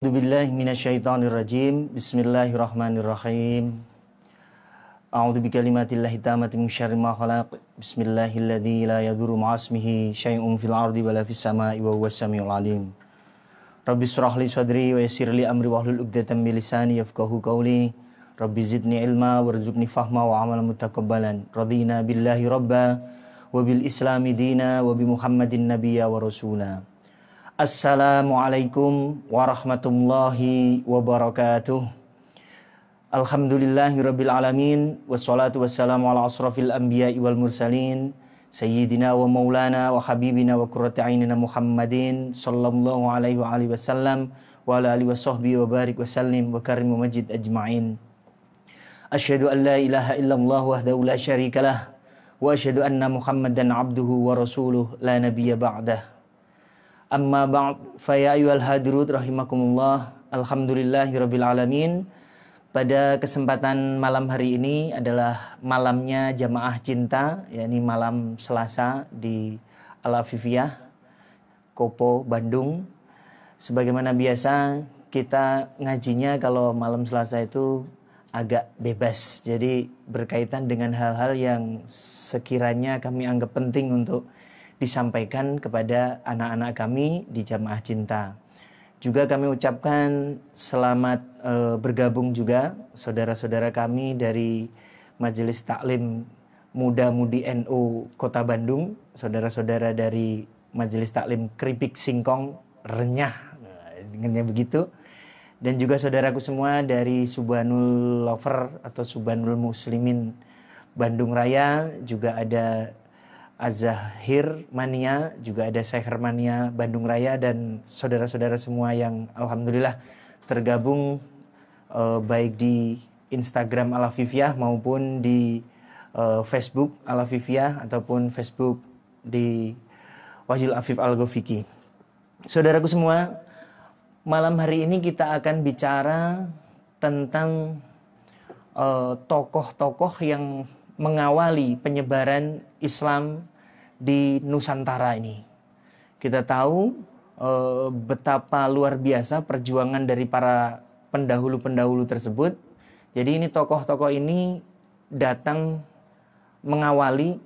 A'udzubillahi minasyaitonirrajim. Bismillahirrahmanirrahim. A'udzu bikalimatillahi tammati min syarri ma khalaq. Bismillahilladzi la yadurru ma'asmihi syai'un fil ardi wala fis sama'i wa huwas samiul alim. Rabbi shrah li sadri wa yassir li amri wahlul 'uqdatam min lisani yafqahu qawli. Rabbi zidni ilma warzuqni fahma wa amalan mutakabbalan. Radina billahi rabba wa bil islami dina wa bi Muhammadin nabiyya wa rasula. Assalamualaikum warahmatullahi wabarakatuh. Alhamdulillahirabbil alamin wassalatu wassalamu ala asrafil anbiya'i wal mursalin sayyidina wa maulana wa habibina wa qurrati a'yunina Muhammadin sallallahu alaihi wa alihi wasallam wa ala alihi washabbihi wa barik wasallim wa karim wa majid ajma'in. Asyhadu an la ilaha illallah wahdahu la syarikalah wa asyhadu anna Muhammadan abduhu wa rasuluh la nabiyya ba'dah. Amma ba'd, fa ya ayyuhal hadirut rahimakumullah. Alhamdulillahirabbil alamin. Pada kesempatan malam hari ini adalah malamnya jamaah cinta, yakni malam Selasa di Al-Afifiyah Kopo Bandung. Sebagaimana biasa kita ngajinya kalau malam Selasa itu agak bebas. Jadi berkaitan dengan hal-hal yang sekiranya kami anggap penting untuk disampaikan kepada anak-anak kami di Jamaah Cinta. Juga kami ucapkan selamat bergabung juga saudara-saudara kami dari Majelis Taklim Muda-Mudi NU Kota Bandung, saudara-saudara dari Majelis Taklim Kripik Singkong Renyah, dengannya begitu. Dan juga saudaraku semua dari Subhanul Lover atau Subhanul Muslimin Bandung Raya, juga ada Az-Zahir Mania, juga ada Seher Mania Bandung Raya, dan saudara-saudara semua yang alhamdulillah tergabung baik di Instagram Al-Afifiyah maupun di Facebook Al-Afifiyah ataupun Facebook di Wahjul Afif Al-Gofiki. Saudaraku semua, malam hari ini kita akan bicara tentang tokoh-tokoh yang mengawali penyebaran Islam di Nusantara ini. Kita tahu betapa luar biasa perjuangan dari para pendahulu-pendahulu tersebut. Jadi ini tokoh-tokoh ini datang mengawali,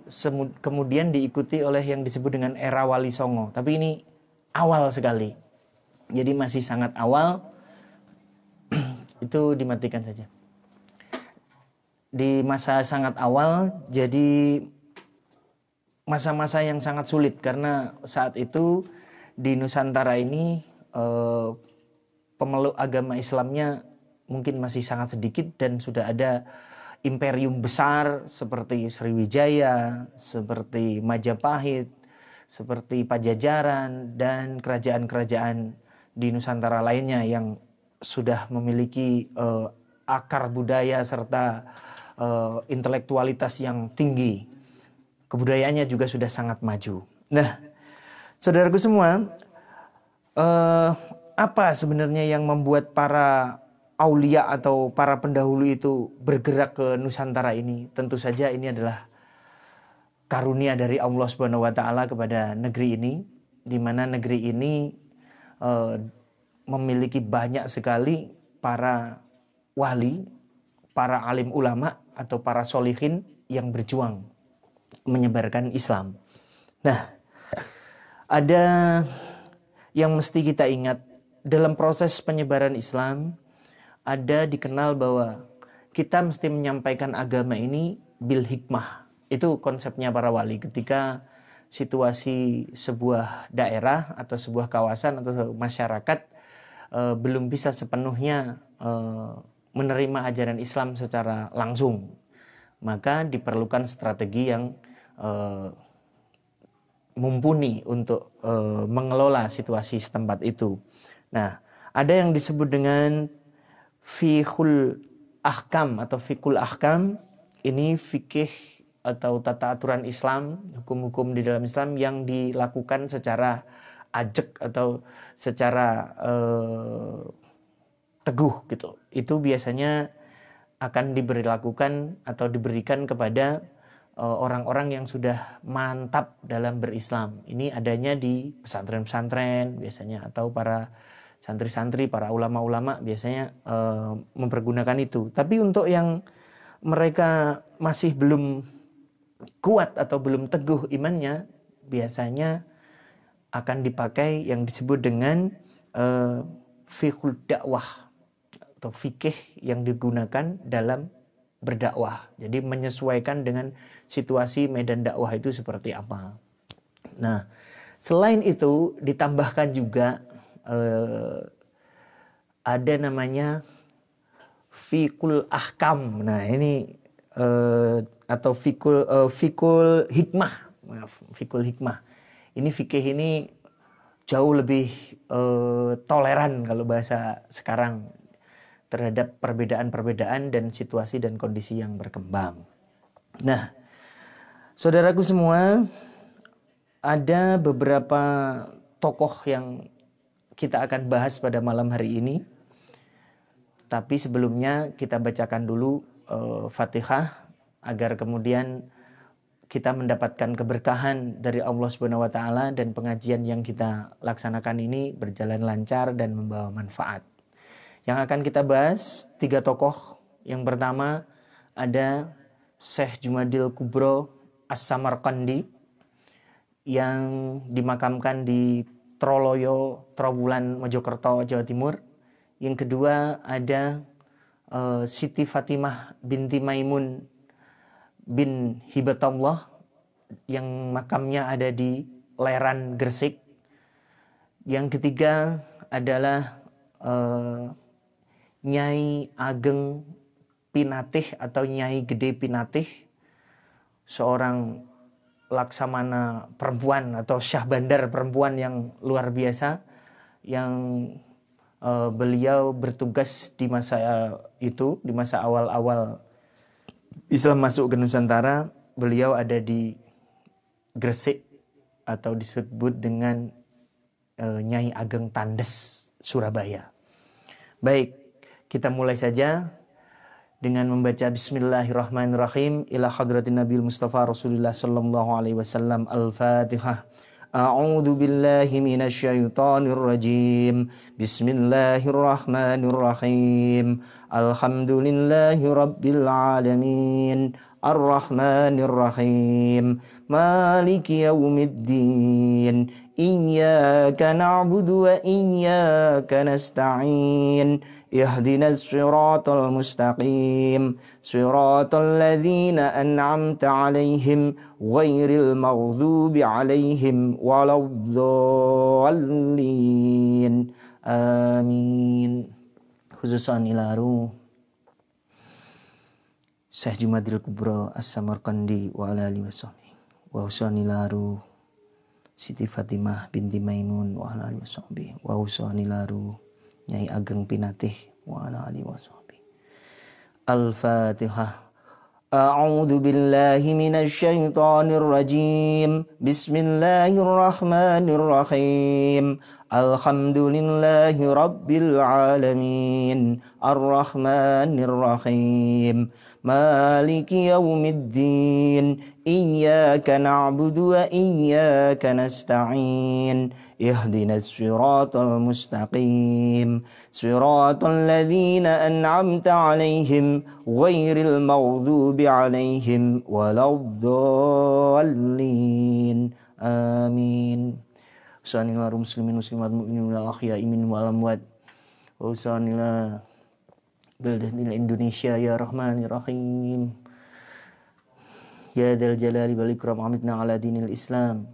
kemudian diikuti oleh yang disebut dengan era Wali Songo. Tapi ini awal sekali. Jadi masih sangat awal. Itu dimatikan saja. Di masa sangat awal, jadi masa-masa yang sangat sulit karena saat itu di Nusantara ini pemeluk agama Islamnya mungkin masih sangat sedikit dan sudah ada imperium besar seperti Sriwijaya, seperti Majapahit, seperti Pajajaran dan kerajaan-kerajaan di Nusantara lainnya yang sudah memiliki akar budaya serta intelektualitas yang tinggi. Kebudayaannya juga sudah sangat maju. Nah, saudaraku semua, apa sebenarnya yang membuat para aulia atau para pendahulu itu bergerak ke Nusantara ini? Tentu saja ini adalah karunia dari Allah Subhanahu wa taala kepada negeri ini, di mana negeri ini memiliki banyak sekali para wali, para alim ulama atau para solihin yang berjuang menyebarkan Islam. Nah, ada yang mesti kita ingat dalam proses penyebaran Islam, ada dikenal bahwa kita mesti menyampaikan agama ini bil hikmah. Itu konsepnya para wali ketika situasi sebuah daerah atau sebuah kawasan atau masyarakat belum bisa sepenuhnya menerima ajaran Islam secara langsung, maka diperlukan strategi yang mumpuni untuk mengelola situasi setempat itu. Nah, ada yang disebut dengan fiqhul ahkam atau fiqhul ahkam. Ini fikih atau tata aturan Islam, hukum-hukum di dalam Islam yang dilakukan secara ajek atau secara teguh gitu. Itu biasanya akan diberlakukan atau diberikan kepada orang-orang yang sudah mantap dalam berislam. Ini adanya di pesantren-pesantren biasanya atau para Santri-santri, para ulama-ulama biasanya mempergunakan itu. Tapi untuk yang mereka masih belum kuat atau belum teguh imannya, biasanya akan dipakai yang disebut dengan fiqhul dakwah atau fikih yang digunakan dalam berdakwah. Jadi menyesuaikan dengan situasi medan dakwah itu seperti apa. Nah, selain itu ditambahkan juga ada namanya fikul ahkam. Nah, ini atau fikul hikmah. Maaf, fikul hikmah. Ini fikih ini jauh lebih toleran kalau bahasa sekarang terhadap perbedaan-perbedaan dan situasi dan kondisi yang berkembang. Nah, saudaraku semua, ada beberapa tokoh yang kita akan bahas pada malam hari ini. Tapi sebelumnya kita bacakan dulu Fatihah agar kemudian kita mendapatkan keberkahan dari Allah Subhanahu wa taala dan pengajian yang kita laksanakan ini berjalan lancar dan membawa manfaat. Yang akan kita bahas 3 tokoh. Yang pertama ada Syekh Jumadil Kubro As-Samarqandi yang dimakamkan di Troloyo, Trowulan, Mojokerto, Jawa Timur. Yang kedua ada Siti Fatimah binti Maimun bin Hibatullah yang makamnya ada di Leran, Gresik. Yang ketiga adalah Nyai Ageng Pinatih atau Nyai Gede Pinatih, seorang laksamana perempuan atau syah bandar perempuan yang luar biasa, yang beliau bertugas di masa itu, di masa awal-awal Islam masuk ke Nusantara. Beliau ada di Gresik atau disebut dengan Nyai Ageng Tandes, Surabaya. Baik, kita mulai saja dengan membaca Bismillahirrahmanirrahim ila hadratin Nabil Mustafa Rasulullah sallallahu alaihi wasallam. Al-Fatihah. A'udzu billahi minasy syaithanir rajim. Bismillahirrahmanirrahim. Alhamdulillahi rabbil alamin. Ar-Rahmanir Rahim. Maliki yaumiddin. Iyyaka na'budu wa iyyaka nasta'in. Ihdinas siratal mustaqim. Siratal ladzina an'amta 'alaihim ghairil maghdubi 'alaihim waladdallin. Amin. Khususan ila ruh Syekh Jumadil Kubro As-Samarqandi wa ala alihi wasahbihi wa usani laru Siti Fatimah binti Maimun wa ala alihi wasahbihi wa usani laru Nyai Ageng Pinatih wa ala alihi wasahbihi. Al-Fatihah. A'udzu billahi minasy syaithanir rajim. Bismillahirrahmanirrahim. Alhamdulillahi rabbil alamin. Ar-Rahmanir Rahim. Maliki yaumiddin. Iyyaka na'budu wa iyyaka nasta'in. Ihdinas siratal mustaqim. Siratal ladzina an'amta 'alaihim ghairil maghdubi 'alaihim waladdallin. Amin. Usanillah muslimin muslimat mu'minin wal ahya'i minhum wal amwat. Usanillah bildatil Indonesia ya Rahmanir Rahim. Ya dzal jalali wal ikram amitna ala dinil Islam.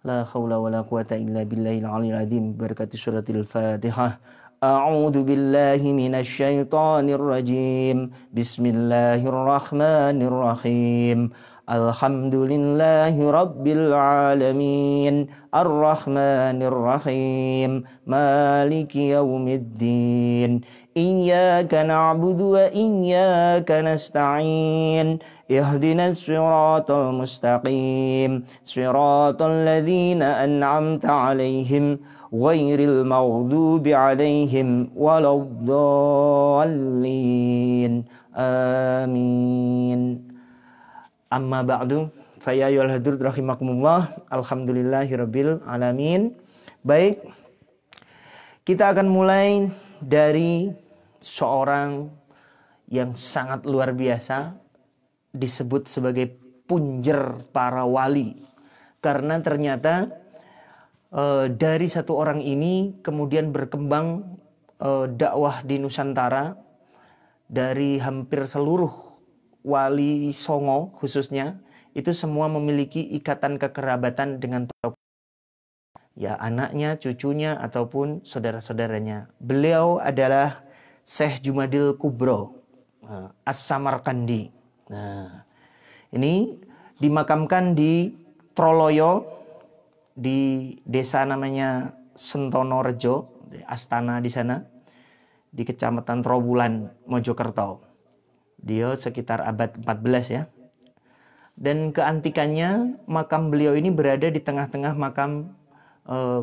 La haula wala quwata illa billahil aliyil azim. Barakati suratil Fatihah. A'udzu billahi minasy syaithanir rajim. Bismillahirrahmanirrahim. Alhamdulillahi rabbil alamin. Ar-Rahmanir Rahim. Maliki yaumiddin. Iyyaka na'budu wa iyyaka nasta'in. Ihdinas siratal mustaqim. Siratal ladzina an'amta 'alaihim ghairil maghdubi 'alaihim waladdallin. Amin. Amma ba'du, fa ya ayyuhal hadirin rahimakumullah. Alhamdulillahirabbil alamin. Baik, Kita akan mulai dari seorang yang sangat luar biasa, disebut sebagai punjer para wali. Karena ternyata dari satu orang ini kemudian berkembang dakwah di Nusantara dari hampir seluruh wali Songo khususnya, itu semua memiliki ikatan kekerabatan dengan tokoh, ya anaknya, cucunya ataupun saudara-saudaranya. Beliau adalah Syekh Jumadil Kubro As-Samarkandi. Nah, ini dimakamkan di Troloyo, di desa namanya Sentono Rejo, di Astana di sana, di Kecamatan Trowulan, Mojokerto. Dia sekitar abad 14 ya. Dan keantikannya, makam beliau ini berada di tengah-tengah makam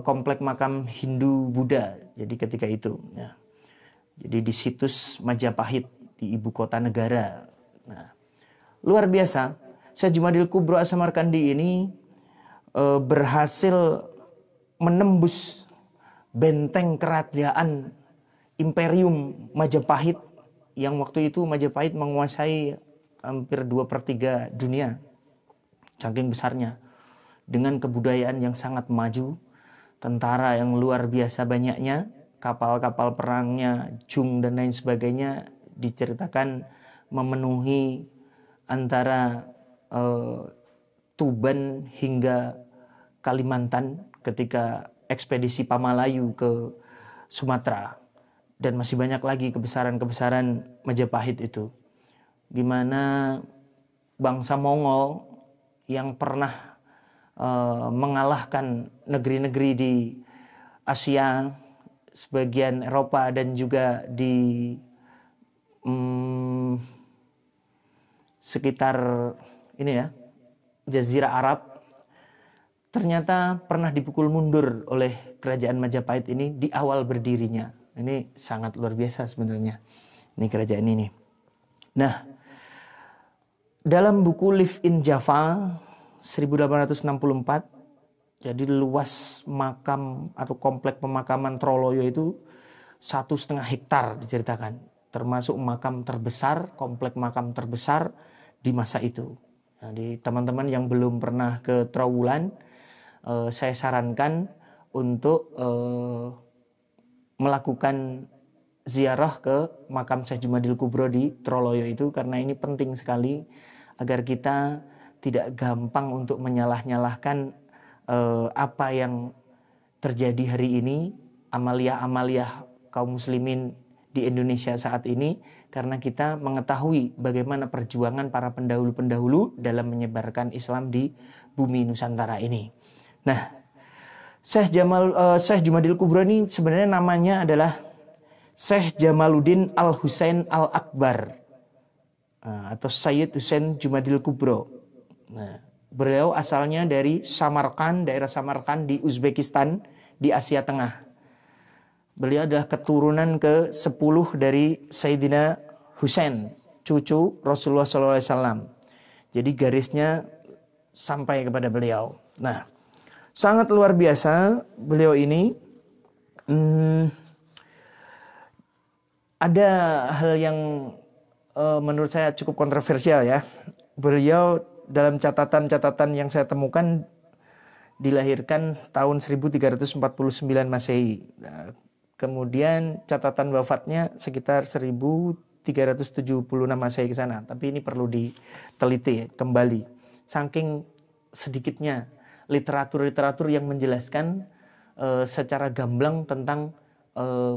komplek makam Hindu Buddha. Jadi ketika itu, ya. Jadi di situs Majapahit di ibu kota negara. Nah, luar biasa. Syekh Jumadil Kubro As-Samarkandi ini berhasil menembus benteng kerajaan Imperium Majapahit, yang waktu itu Majapahit menguasai hampir 2/3 dunia, saking besarnya, dengan kebudayaan yang sangat maju, tentara yang luar biasa banyaknya, kapal-kapal perangnya, jung dan lain sebagainya, diceritakan memenuhi antara Tuban hingga Kalimantan ketika ekspedisi Pamalayu ke Sumatera. Dan masih banyak lagi kebesaran-kebesaran Majapahit itu. Gimana bangsa Mongol yang pernah mengalahkan negeri-negeri di Asia, sebagian Eropa dan juga di sekitar ini ya, Jazirah Arab, ternyata pernah dipukul mundur oleh kerajaan Majapahit ini di awal berdirinya. Ini sangat luar biasa sebenarnya, ini kerajaan ini. Nah, dalam buku Live in Java 1864, jadi luas makam atau komplek pemakaman Troloyo itu 1,5 hektar diceritakan, termasuk makam terbesar, komplek makam terbesar di masa itu. Jadi teman-teman yang belum pernah ke Trowulan, saya sarankan untuk melakukan ziarah ke makam Syekh Jumadil Kubro di Troloyo itu, karena ini penting sekali agar kita tidak gampang untuk menyalah-nyalahkan apa yang terjadi hari ini, amaliyah-amaliyah kaum muslimin di Indonesia saat ini, karena kita mengetahui bagaimana perjuangan para pendahulu-pendahulu dalam menyebarkan Islam di bumi Nusantara ini. Nah, Syekh Jumadil Kubro ini sebenarnya namanya adalah Syekh Jamaluddin Al-Husain Al-Akbar, atau Sayyid Husain Jumadil Kubro. Nah, beliau asalnya dari Samarkand, daerah Samarkand di Uzbekistan di Asia Tengah. Beliau adalah keturunan ke-10 dari Sayyidina Husain, cucu Rasulullah SAW. Jadi garisnya sampai kepada beliau. Nah, sangat luar biasa beliau ini. Ada hal yang menurut saya cukup kontroversial ya. Beliau dalam catatan-catatan yang saya temukan dilahirkan tahun 1349 Masehi. Nah, kemudian catatan wafatnya sekitar 1376 Masehi ke sana. Tapi ini perlu diteliti kembali. Saking sedikitnya literatur-literatur yang menjelaskan secara gamblang tentang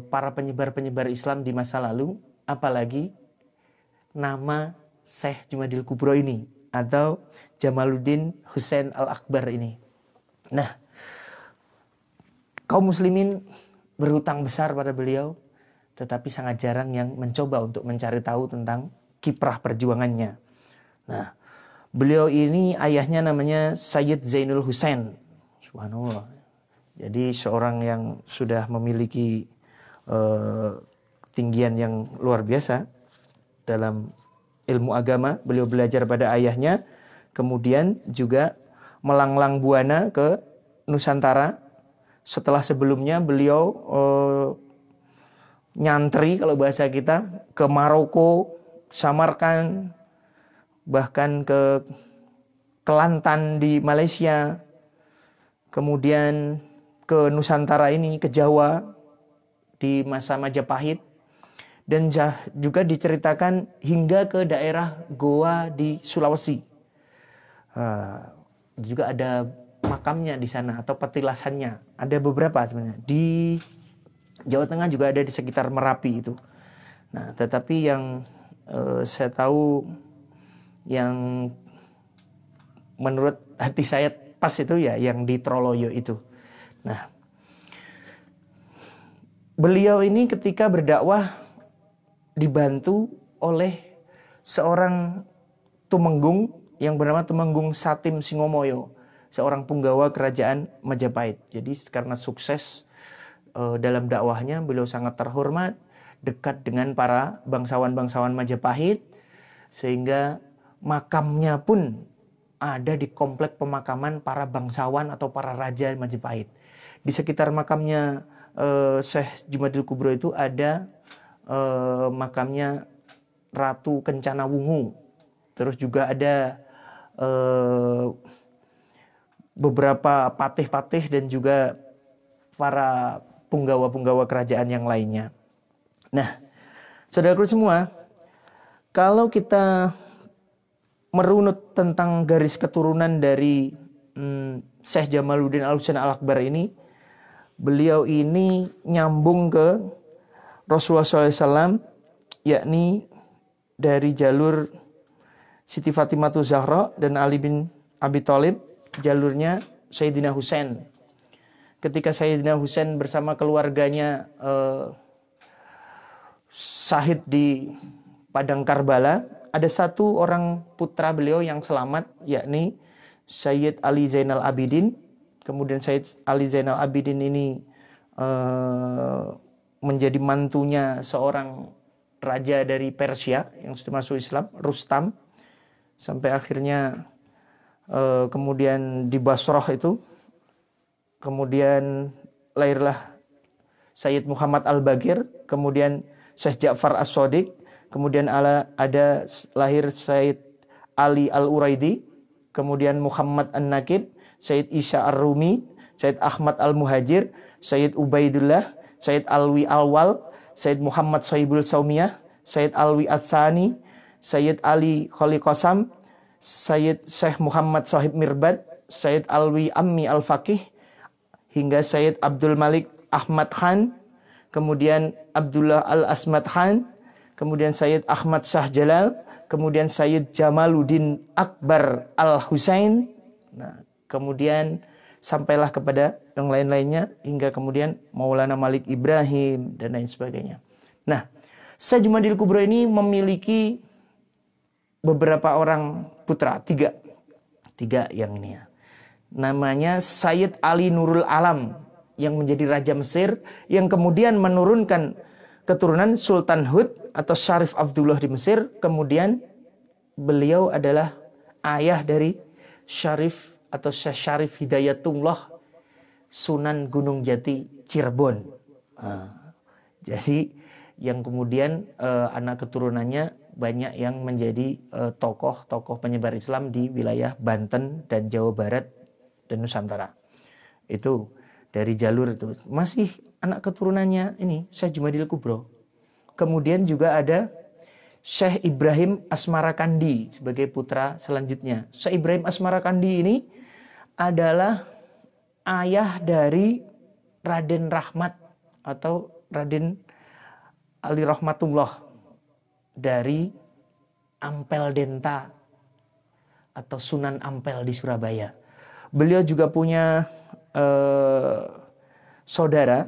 para penyebar-penyebar Islam di masa lalu, apalagi nama Syekh Jumadil Kubro ini atau Jamaluddin Husain Al-Akbar ini. Nah, kaum muslimin berhutang besar pada beliau, tetapi sangat jarang yang mencoba untuk mencari tahu tentang kiprah perjuangannya. Nah, beliau ini ayahnya namanya Sayyid Zainul Husain. Subhanallah. Jadi seorang yang sudah memiliki ketinggian yang luar biasa dalam ilmu agama. Beliau belajar pada ayahnya, kemudian juga melanglang buana ke Nusantara Setelah sebelumnya beliau nyantri kalau bahasa kita ke Maroko, Samarkand, bahkan ke Kelantan di Malaysia, kemudian ke Nusantara ini, ke Jawa di masa Majapahit, dan juga diceritakan hingga ke daerah Goa di Sulawesi. Juga ada makamnya di sana atau petilasannya. Ada beberapa sebenarnya. Di Jawa Tengah juga ada di sekitar Merapi itu. Nah, tetapi yang saya tahu yang menurut hati saya pas itu ya yang di Troloyo itu. Nah, beliau ini ketika berdakwah dibantu oleh seorang tumenggung yang bernama Tumenggung Satim Singomoyo, seorang punggawa kerajaan Majapahit. Jadi karena sukses dalam dakwahnya, beliau sangat terhormat, dekat dengan para bangsawan-bangsawan Majapahit, sehingga makamnya pun ada di komplek pemakaman para bangsawan atau para raja Majapahit. Di sekitar makamnya Syekh Jumadil Kubro itu ada makamnya Ratu Kencana Wungu. Terus juga ada beberapa patih-patih dan juga para punggawa-punggawa kerajaan yang lainnya. Nah, saudaraku semua, kalau kita merunut tentang garis keturunan dari Syekh Jamaluddin Al-Husain Al-Akbar ini, beliau ini nyambung ke Rasulullah SAW, yakni dari jalur Siti Fatimah Zahra dan Ali bin Abi Thalib, jalurnya Sayyidina Husain. Ketika Sayyidina Husain bersama keluarganya syahid di Padang Karbala, ada satu orang putra beliau yang selamat, yakni Sayyid Ali Zainal Abidin. Kemudian Sayyid Ali Zainal Abidin ini menjadi mantunya seorang raja dari Persia yang sudah masuk Islam, Rustam. Sampai akhirnya kemudian di Basrah itu, kemudian lahirlah Sayyid Muhammad Al-Bagir, kemudian Syekh Ja'far As-Shadiq, kemudian ada lahir Sayyid Ali Al-Uraidi, kemudian Muhammad An-Nakib, Sayyid Isya Ar-Rumi, Sayyid Ahmad Al-Muhajir, Sayyid Ubaidullah, Sayyid Alwi Alwal, Sayyid Muhammad Sohibul Saumiyah, Sayyid Alwi Atsani, Sayyid Ali Kholiqasam, Sayyid Syekh Muhammad Sohib Mirbad, Sayyid Alwi Ammi Al-Faqih, hingga Sayyid Abdul Malik Ahmad Khan, kemudian Abdullah Al-Asmad Khan, kemudian Sayyid Ahmad Shah Jalal, kemudian Sayyid Jamaluddin Akbar Al-Husain. Nah, kemudian sampailah kepada yang lain-lainnya hingga kemudian Maulana Malik Ibrahim dan lain sebagainya. Nah, Syekh Jumadil Kubro ini memiliki beberapa orang putra, tiga yang ini ya. Namanya Sayyid Ali Nurul Alam yang menjadi Raja Mesir, yang kemudian menurunkan keturunan Sultan Hud atau Syarif Abdullah di Mesir. Kemudian beliau adalah ayah dari Syarif atau Syekh Syarif Hidayatullah Sunan Gunung Jati Cirebon. Jadi yang kemudian anak keturunannya banyak yang menjadi tokoh-tokoh penyebar Islam di wilayah Banten dan Jawa Barat dan Nusantara. Itu dari jalur itu. Masih anak keturunannya ini Syekh Jumadil Kubro. Kemudian juga ada Syekh Ibrahim Asmarakandi sebagai putra selanjutnya. Syekh Ibrahim Asmarakandi ini adalah ayah dari Raden Rahmat atau Raden Ali Rahmatullah dari Ampel Denta atau Sunan Ampel di Surabaya. Beliau juga punya saudara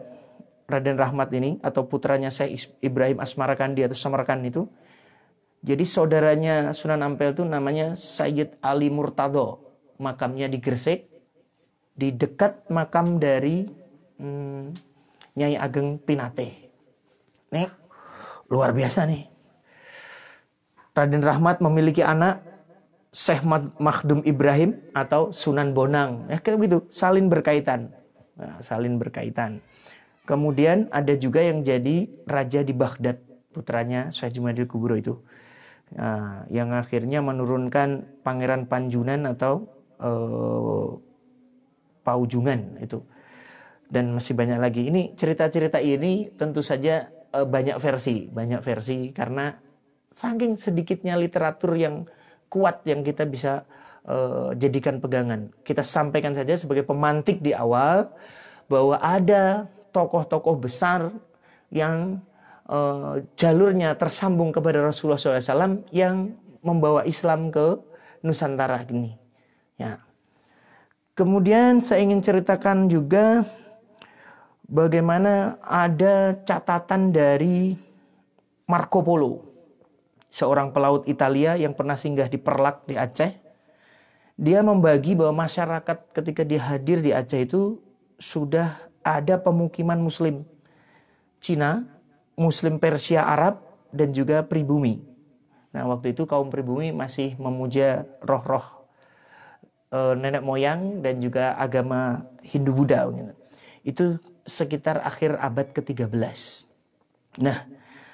Raden Rahmat ini atau putranya Syekh Ibrahim Asmarakandi atau Samarkand itu. Jadi saudaranya Sunan Ampel itu namanya Sayyid Ali Murtado. Makamnya di Gresik, di dekat makam dari Nyai Ageng Pinate. Nih, luar biasa nih. Raden Rahmat memiliki anak Syekh Makhdum Ibrahim atau Sunan Bonang. Ya kayak begitu, saling berkaitan. Nah, salin berkaitan. Kemudian ada juga yang jadi raja di Baghdad, putranya Syekh Jumadil Kubro itu. Nah, yang akhirnya menurunkan Pangeran Panjunan atau Paujungan itu. Dan masih banyak lagi. Ini cerita-cerita ini tentu saja banyak versi karena saking sedikitnya literatur yang kuat yang kita bisa jadikan pegangan. Kita sampaikan saja sebagai pemantik di awal bahwa ada tokoh-tokoh besar yang jalurnya tersambung kepada Rasulullah SAW yang membawa Islam ke Nusantara ini. Ya. Kemudian saya ingin ceritakan juga bagaimana ada catatan dari Marco Polo, seorang pelaut Italia yang pernah singgah di Perlak di Aceh. Dia membagi bahwa masyarakat ketika dia hadir di Aceh itu sudah ada pemukiman Muslim Cina, Muslim Persia Arab, dan juga pribumi. Nah, waktu itu kaum pribumi masih memuja roh-roh nenek moyang dan juga agama Hindu-Buddha. Itu sekitar akhir abad ke-13. Nah,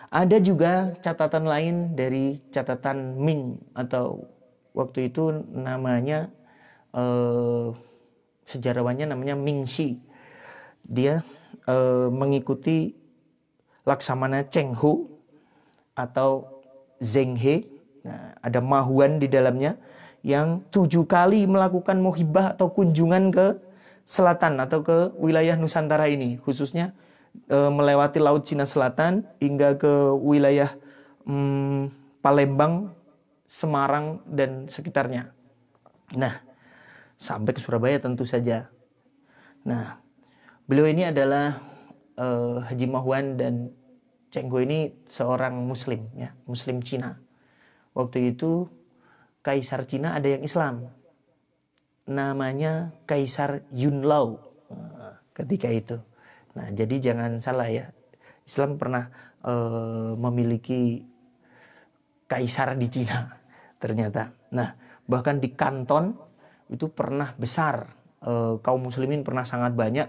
ada juga catatan lain dari catatan Ming atau waktu itu namanya sejarawannya namanya Ming Shi. Dia mengikuti Laksamana Cheng Ho atau Zheng He. Nah, ada Mahuan di dalamnya yang 7 kali melakukan muhibah atau kunjungan ke selatan atau ke wilayah Nusantara ini, khususnya melewati Laut Cina Selatan hingga ke wilayah Palembang, Semarang dan sekitarnya. Nah, sampai ke Surabaya tentu saja. Nah, beliau ini adalah Haji Mahuan dan Cenggo ini seorang Muslim, ya, Muslim Cina. Waktu itu Kaisar Cina ada yang Islam, namanya Kaisar Yunlao ketika itu. Nah, jadi jangan salah ya, Islam pernah memiliki kaisar di Cina ternyata. Nah, bahkan di Kanton itu pernah besar, kaum muslimin pernah sangat banyak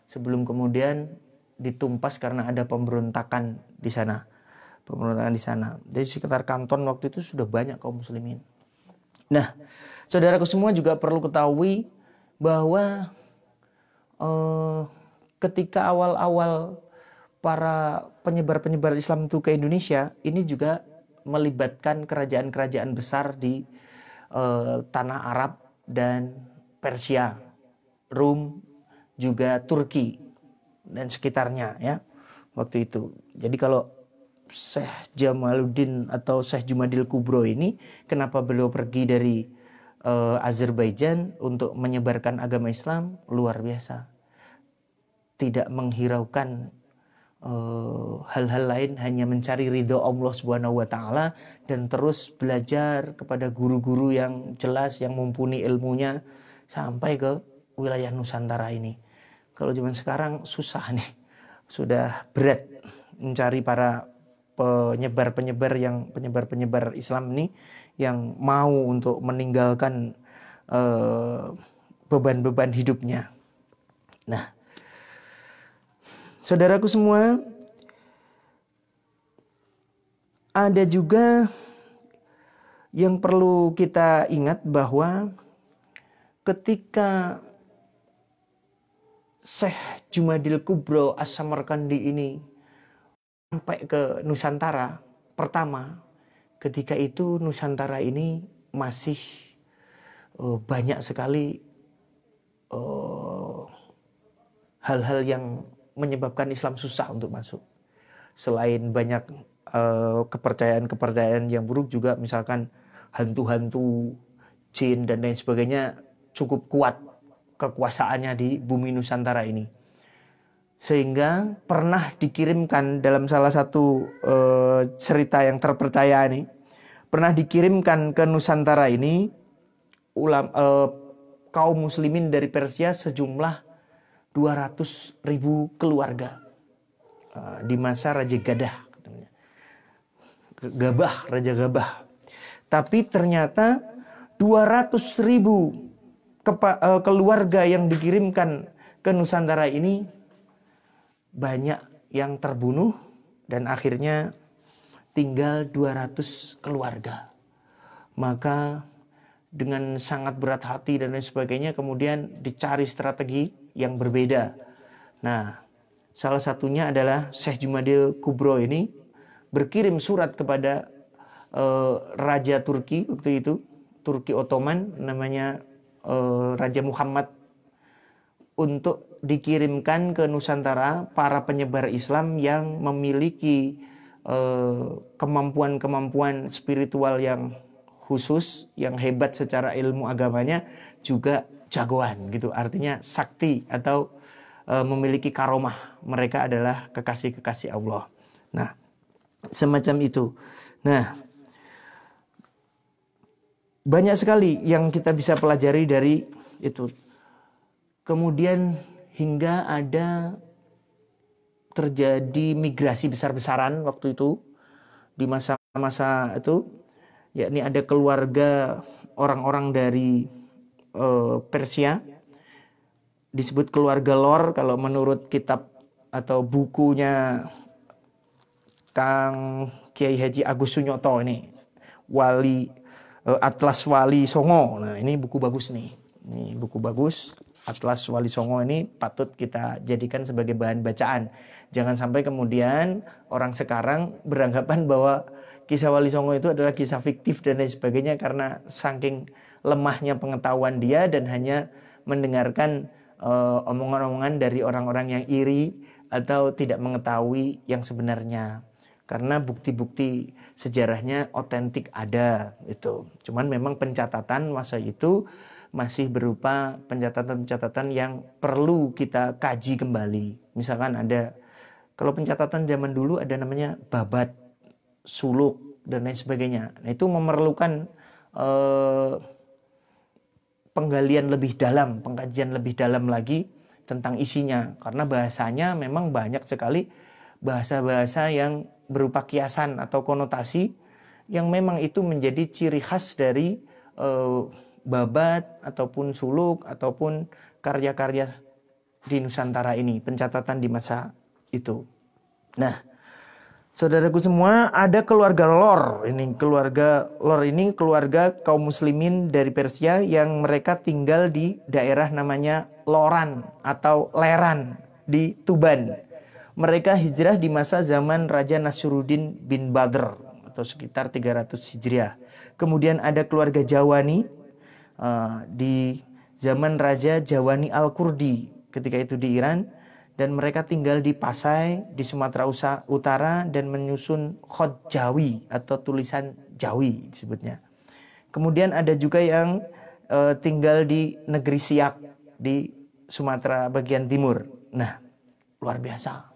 sebelum kemudian ditumpas karena ada pemberontakan di sana. Jadi sekitar Kanton waktu itu sudah banyak kaum muslimin. Nah, saudaraku semua juga perlu ketahui bahwa ketika awal-awal para penyebar-penyebar Islam itu ke Indonesia, ini juga melibatkan kerajaan-kerajaan besar di tanah Arab dan Persia, Rum, juga Turki dan sekitarnya ya waktu itu. Jadi kalau Syekh Jamaluddin atau Syekh Jumadil Kubro ini, kenapa beliau pergi dari Azerbaijan untuk menyebarkan agama Islam? Luar biasa. Tidak menghiraukan hal-hal lain, hanya mencari ridho Allah Subhanahu wa taala dan terus belajar kepada guru-guru yang jelas, yang mumpuni ilmunya sampai ke wilayah Nusantara ini. Kalau zaman sekarang susah nih. Sudah berat mencari para penyebar Islam ini yang mau untuk meninggalkan beban-beban hidupnya. Nah, saudaraku semua, ada juga yang perlu kita ingat bahwa ketika Syekh Jumadil Kubro As-Samarkandi ini sampai ke Nusantara, pertama, ketika itu Nusantara ini masih banyak sekali hal-hal yang menyebabkan Islam susah untuk masuk. Selain banyak kepercayaan-kepercayaan yang buruk juga, misalkan hantu-hantu, jin dan lain sebagainya cukup kuat kekuasaannya di bumi Nusantara ini. Sehingga pernah dikirimkan dalam salah satu cerita yang terpercaya ini, pernah dikirimkan ke Nusantara ini kaum muslimin dari Persia sejumlah 200.000 keluarga di masa Raja Raja Gabah. Tapi ternyata 200.000 keluarga yang dikirimkan ke Nusantara ini banyak yang terbunuh dan akhirnya tinggal 200 keluarga. Maka dengan sangat berat hati dan lain sebagainya kemudian dicari strategi yang berbeda. Nah, salah satunya adalah Syekh Jumadil Kubro ini berkirim surat kepada Raja Turki waktu itu, Turki Ottoman, namanya Raja Muhammad, untuk dikirimkan ke Nusantara para penyebar Islam yang memiliki kemampuan-kemampuan spiritual yang khusus, yang hebat secara ilmu agamanya, juga jagoan gitu. Artinya sakti atau memiliki karomah. Mereka adalah kekasih-kekasih Allah. Nah, semacam itu. Nah, banyak sekali yang kita bisa pelajari dari itu. Kemudian hingga ada terjadi migrasi besar-besaran waktu itu, di masa-masa itu, yakni ada keluarga orang-orang dari Persia, disebut keluarga Lor kalau menurut kitab atau bukunya Kang Kiai Haji Agus Sunyoto ini, Atlas Wali Songo. Nah, ini buku bagus nih. Ini buku bagus. Atlas Wali Songo ini patut kita jadikan sebagai bahan bacaan. Jangan sampai kemudian orang sekarang beranggapan bahwa kisah Wali Songo itu adalah kisah fiktif dan lain sebagainya karena saking lemahnya pengetahuan dia dan hanya mendengarkan omongan-omongan dari orang-orang yang iri atau tidak mengetahui yang sebenarnya. Karena bukti-bukti sejarahnya otentik ada itu. Cuman memang pencatatan masa itu masih berupa pencatatan-pencatatan yang perlu kita kaji kembali. Misalkan ada, kalau pencatatan zaman dulu ada namanya babat, suluk dan lain sebagainya. Nah, itu memerlukan penggalian lebih dalam, pengkajian lebih dalam lagi tentang isinya. Karena bahasanya memang banyak sekali bahasa-bahasa yang berupa kiasan atau konotasi yang memang itu menjadi ciri khas dari babat ataupun suluk ataupun karya-karya di Nusantara ini, pencatatan di masa itu. Nah, saudaraku semua, ada keluarga Lor. Keluarga Lor ini keluarga kaum muslimin dari Persia yang mereka tinggal di daerah namanya Loran atau Leran di Tuban. Mereka hijrah di masa zaman Raja Nasruddin bin Badr atau sekitar 300 Hijriah. Kemudian ada keluarga Jawani di zaman Raja Jawani Al-Kurdi ketika itu di Iran, dan mereka tinggal di Pasai di Sumatera Utara dan menyusun khot Jawi atau tulisan Jawi disebutnya. Kemudian ada juga yang tinggal di negeri Siak di Sumatera bagian timur. Nah, luar biasa.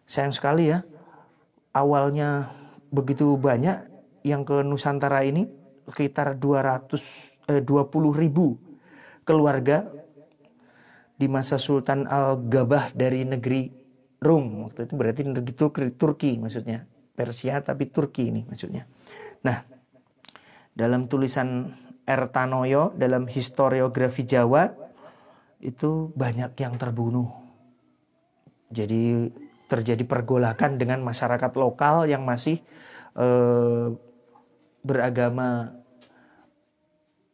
Sayang sekali ya, awalnya begitu banyak yang ke Nusantara ini, sekitar 20.000 keluarga di masa Sultan Al-Gabah dari negeri Rum. Waktu itu berarti negeri Turki maksudnya. Persia tapi Turki ini maksudnya. Nah, dalam tulisan Ertanoyo dalam historiografi Jawa itu banyak yang terbunuh. Jadi terjadi pergolakan dengan masyarakat lokal yang masih beragama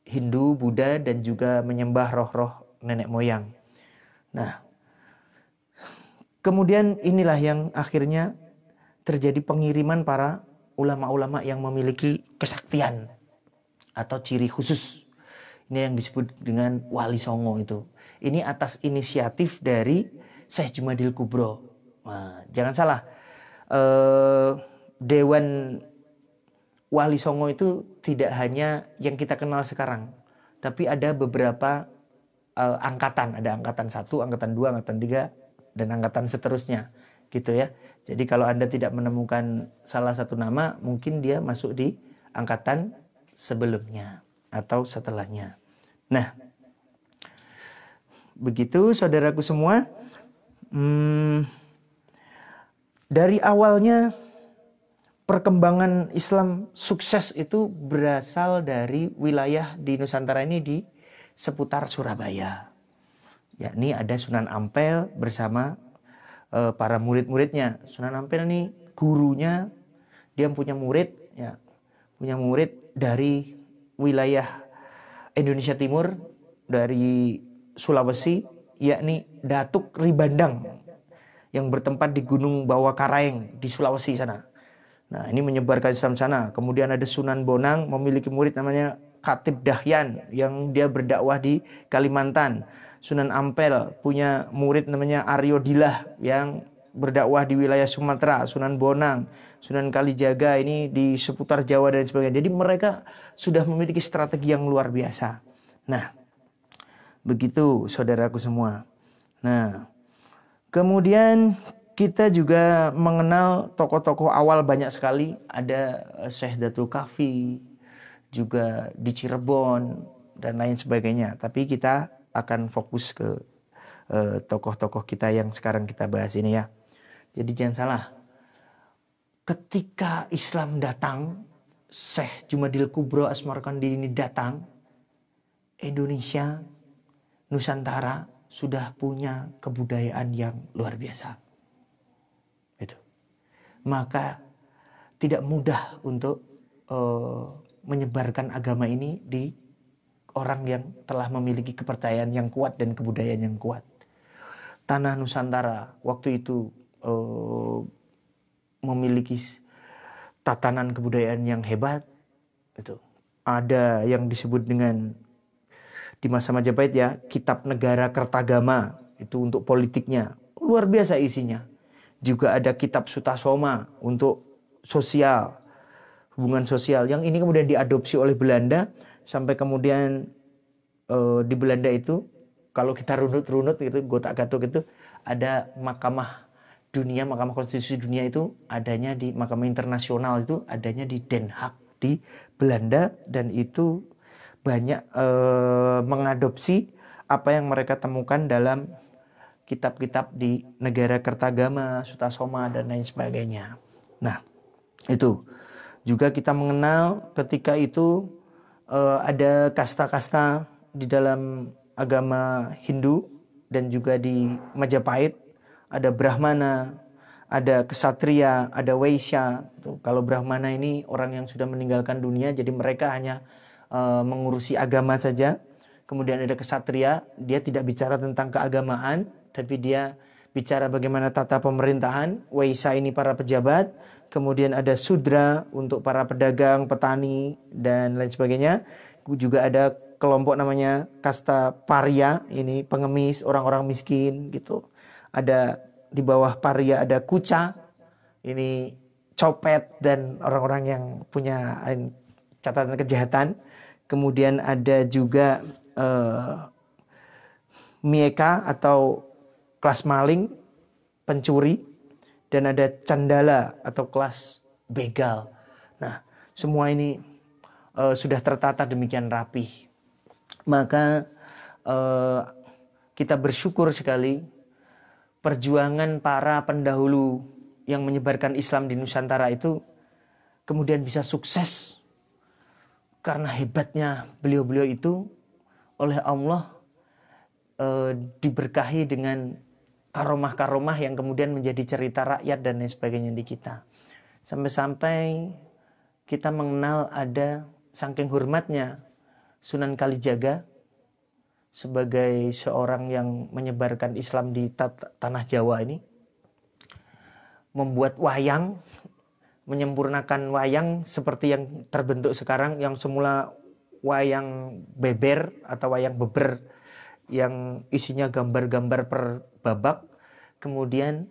Hindu, Buddha dan juga menyembah roh-roh nenek moyang. Nah, kemudian inilah yang akhirnya terjadi pengiriman para ulama-ulama yang memiliki kesaktian atau ciri khusus. Ini yang disebut dengan Wali Songo itu. Ini atas inisiatif dari Syekh Jumadil Kubro. Nah, jangan salah, Dewan Wali Songo itu tidak hanya yang kita kenal sekarang, tapi ada beberapa angkatan. Ada angkatan 1, angkatan 2, angkatan 3, dan angkatan seterusnya gitu ya. Jadi kalau Anda tidak menemukan salah satu nama, mungkin dia masuk di angkatan sebelumnya atau setelahnya. Nah, begitu saudaraku semua. Dari awalnya perkembangan Islam sukses itu berasal dari wilayah di Nusantara ini di seputar Surabaya. yakni ada Sunan Ampel bersama para murid-muridnya. Sunan Ampel ini gurunya, dia punya murid, ya, punya murid dari wilayah Indonesia Timur, dari Sulawesi, yakni Datuk Ribandang yang bertempat di Gunung Bawah Karaeng di Sulawesi sana. Nah, ini menyebarkan Islam sana. Kemudian ada Sunan Bonang memiliki murid namanya Khatib Dahyan yang dia berdakwah di Kalimantan. Sunan Ampel punya murid namanya Aryo Dilah yang berdakwah di wilayah Sumatera. Sunan Bonang, Sunan Kalijaga ini di seputar Jawa dan sebagainya. Jadi mereka sudah memiliki strategi yang luar biasa. Nah, begitu saudaraku semua. Nah, kemudian kita juga mengenal tokoh-tokoh awal banyak sekali. Ada Syekh Datul Kahfi, juga di Cirebon dan lain sebagainya. Tapi kita akan fokus ke tokoh-tokoh kita yang sekarang kita bahas ini ya. Jadi jangan salah, ketika Islam datang, Syekh Jumadil Kubro Asmarkandi ini datang, Indonesia, Nusantara sudah punya kebudayaan yang luar biasa. Itu. Maka tidak mudah untuk menyebarkan agama ini di orang yang telah memiliki kepercayaan yang kuat dan kebudayaan yang kuat. Tanah Nusantara waktu itu memiliki tatanan kebudayaan yang hebat. Itu. Ada yang disebut dengan di masa Majapahit ya, Kitab Negara Kertagama, itu untuk politiknya. Luar biasa isinya. Juga ada Kitab Sutasoma untuk sosial, hubungan sosial. Yang ini kemudian diadopsi oleh Belanda. Sampai kemudian di Belanda itu, kalau kita runut-runut gitu, gotak-gatuk itu, ada Mahkamah Dunia, Mahkamah Konstitusi Dunia itu adanya di Mahkamah Internasional itu adanya di Den Haag di Belanda, dan itu banyak mengadopsi apa yang mereka temukan dalam kitab-kitab di Negara Kertagama, Sutasoma dan lain sebagainya. Nah, itu juga kita mengenal ketika itu ada kasta-kasta di dalam agama Hindu dan juga di Majapahit. Ada Brahmana, ada Ksatria, ada Waisya. Kalau Brahmana ini orang yang sudah meninggalkan dunia, jadi mereka hanya mengurusi agama saja. Kemudian ada Ksatria, dia tidak bicara tentang keagamaan, tapi dia bicara bagaimana tata pemerintahan. Waisya ini para pejabat. Kemudian ada Sudra untuk para pedagang, petani, dan lain sebagainya. Juga ada kelompok namanya kasta Paria, ini pengemis, orang-orang miskin gitu. Ada di bawah Paria ada Kuca, ini copet dan orang-orang yang punya catatan kejahatan. Kemudian ada juga Mieka atau kelas maling, pencuri. Dan ada Candala atau kelas begal. Nah, semua ini sudah tertata demikian rapih. Maka kita bersyukur sekali perjuangan para pendahulu yang menyebarkan Islam di Nusantara itu kemudian bisa sukses karena hebatnya beliau-beliau itu oleh Allah diberkahi dengan karomah-karomah yang kemudian menjadi cerita rakyat dan lain sebagainya di kita. Sampai-sampai kita mengenal ada saking hormatnya Sunan Kalijaga sebagai seorang yang menyebarkan Islam di tanah Jawa ini, membuat wayang, menyempurnakan wayang seperti yang terbentuk sekarang, yang semula wayang beber atau wayang beber yang isinya gambar-gambar per babak, kemudian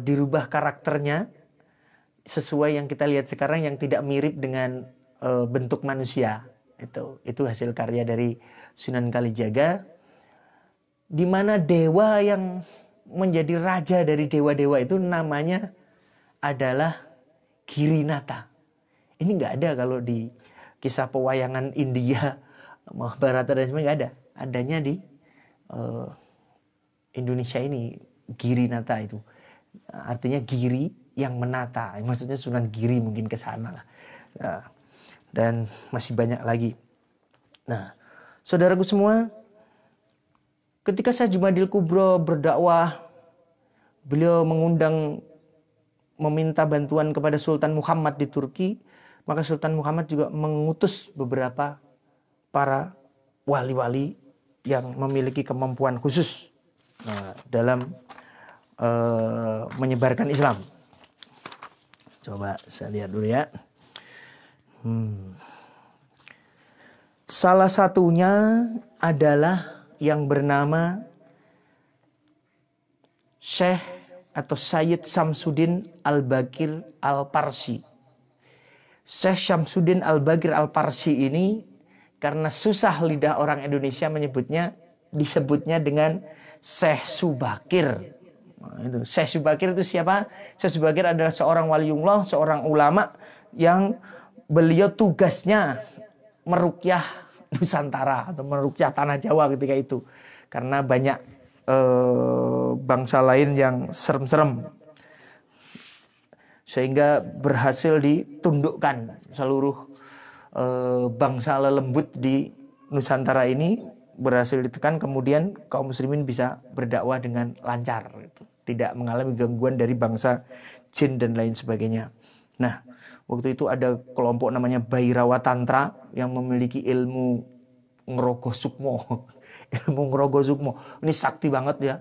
dirubah karakternya sesuai yang kita lihat sekarang yang tidak mirip dengan bentuk manusia. Itu hasil karya dari Sunan Kalijaga, di mana dewa yang menjadi raja dari dewa-dewa itu namanya adalah Girinata. Ini nggak ada kalau di kisah pewayangan India, Mahabharata dan sebagainya, nggak ada. Adanya di Indonesia ini Girinata itu. Artinya giri yang menata. Maksudnya Sunan Giri mungkin ke sana lah. Nah, dan masih banyak lagi. Nah, saudaraku semua, Ketika Syekh Jumadil Kubro berdakwah, beliau meminta bantuan kepada Sultan Muhammad di Turki, maka Sultan Muhammad juga mengutus beberapa para wali-wali yang memiliki kemampuan khusus dalam menyebarkan Islam. Coba saya lihat dulu ya. Salah satunya adalah yang bernama Syekh atau Sayyid Syamsuddin Al-Baqir Al-Parsi. Syekh Syamsuddin Al-Baqir Al-Parsi ini karena susah lidah orang Indonesia disebutnya dengan Syekh Subakir. Itu Syekh Subakir itu siapa? Syekh Subakir adalah seorang waliullah, seorang ulama yang beliau tugasnya meruqyah Nusantara atau meruqyah tanah Jawa ketika itu. Karena banyak bangsa lain yang serem-serem. Sehingga berhasil ditundukkan seluruh bangsa lelembut di Nusantara ini berhasil ditekan, kemudian kaum muslimin bisa berdakwah dengan lancar, tidak mengalami gangguan dari bangsa jin dan lain sebagainya. Nah, waktu itu ada kelompok namanya Bhairawa Tantra yang memiliki ilmu Ngrogo Sukmo. Ilmu Ngrogo Sukmo ini sakti banget ya.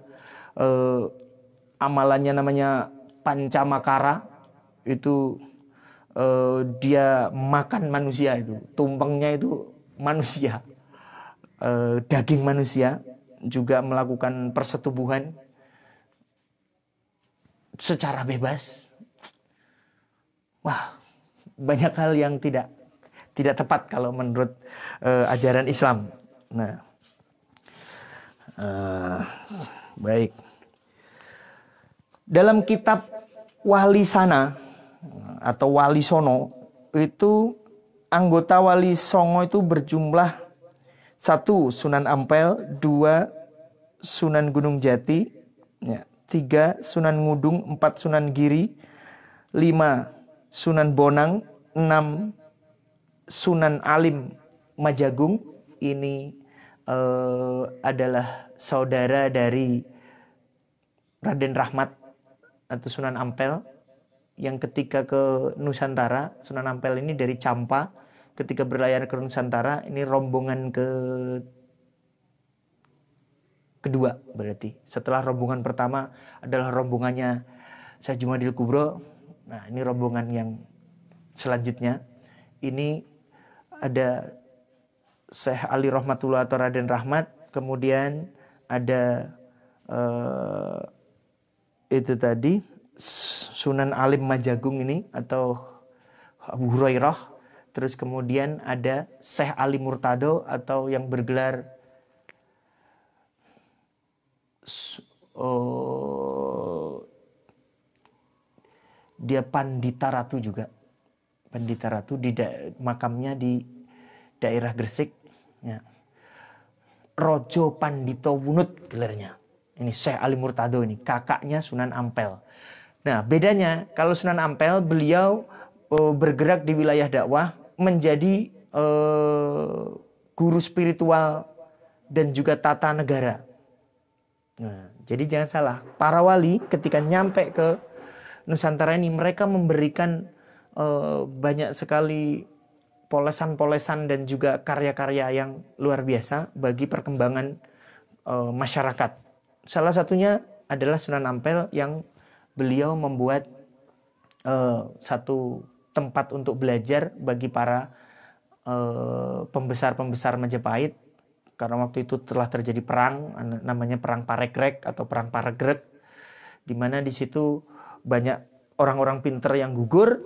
Amalannya namanya Pancamakara. Itu dia makan manusia, itu tumpengnya itu manusia, daging manusia, juga melakukan persetubuhan secara bebas. Wah, banyak hal yang tidak tepat kalau menurut ajaran Islam. Nah, baik. Dalam kitab Wali Sana atau Wali Sono itu anggota Wali Songo itu berjumlah 1 Sunan Ampel, 2 Sunan Gunung Jati, 3 Sunan Ngudung, 4 Sunan Giri, 5 Sunan Bonang, 6 Sunan Alim Majagung. Ini adalah saudara dari Raden Rahmat atau Sunan Ampel yang ketika ke Nusantara. Sunan Ampel ini dari Campa, ketika berlayar ke Nusantara, ini rombongan kedua berarti. Setelah rombongan pertama adalah rombongannya Syekh Jumadil Kubro. Nah, ini rombongan yang selanjutnya. Ini ada Syekh Ali Rahmatullah atau Raden Rahmat, kemudian ada itu tadi Sunan Alim Majagung ini atau Abu Hurairah, terus kemudian ada Syekh Ali Murtado atau yang bergelar dia Pandita Ratu juga. Pandita Ratu makamnya di daerah Gresik ya. Rojo Pandito Wunut gelarnya. Ini Syekh Ali Murtado ini, kakaknya Sunan Ampel. Nah, bedanya kalau Sunan Ampel beliau bergerak di wilayah dakwah menjadi guru spiritual dan juga tata negara. Nah, jadi jangan salah, para wali ketika nyampe ke Nusantara ini mereka memberikan banyak sekali polesan-polesan dan juga karya-karya yang luar biasa bagi perkembangan masyarakat. Salah satunya adalah Sunan Ampel yang beliau membuat satu tempat untuk belajar bagi para pembesar-pembesar Majapahit. Karena waktu itu telah terjadi perang, namanya Perang Parekrek atau Perang Paregreg, di mana di situ banyak orang-orang pinter yang gugur,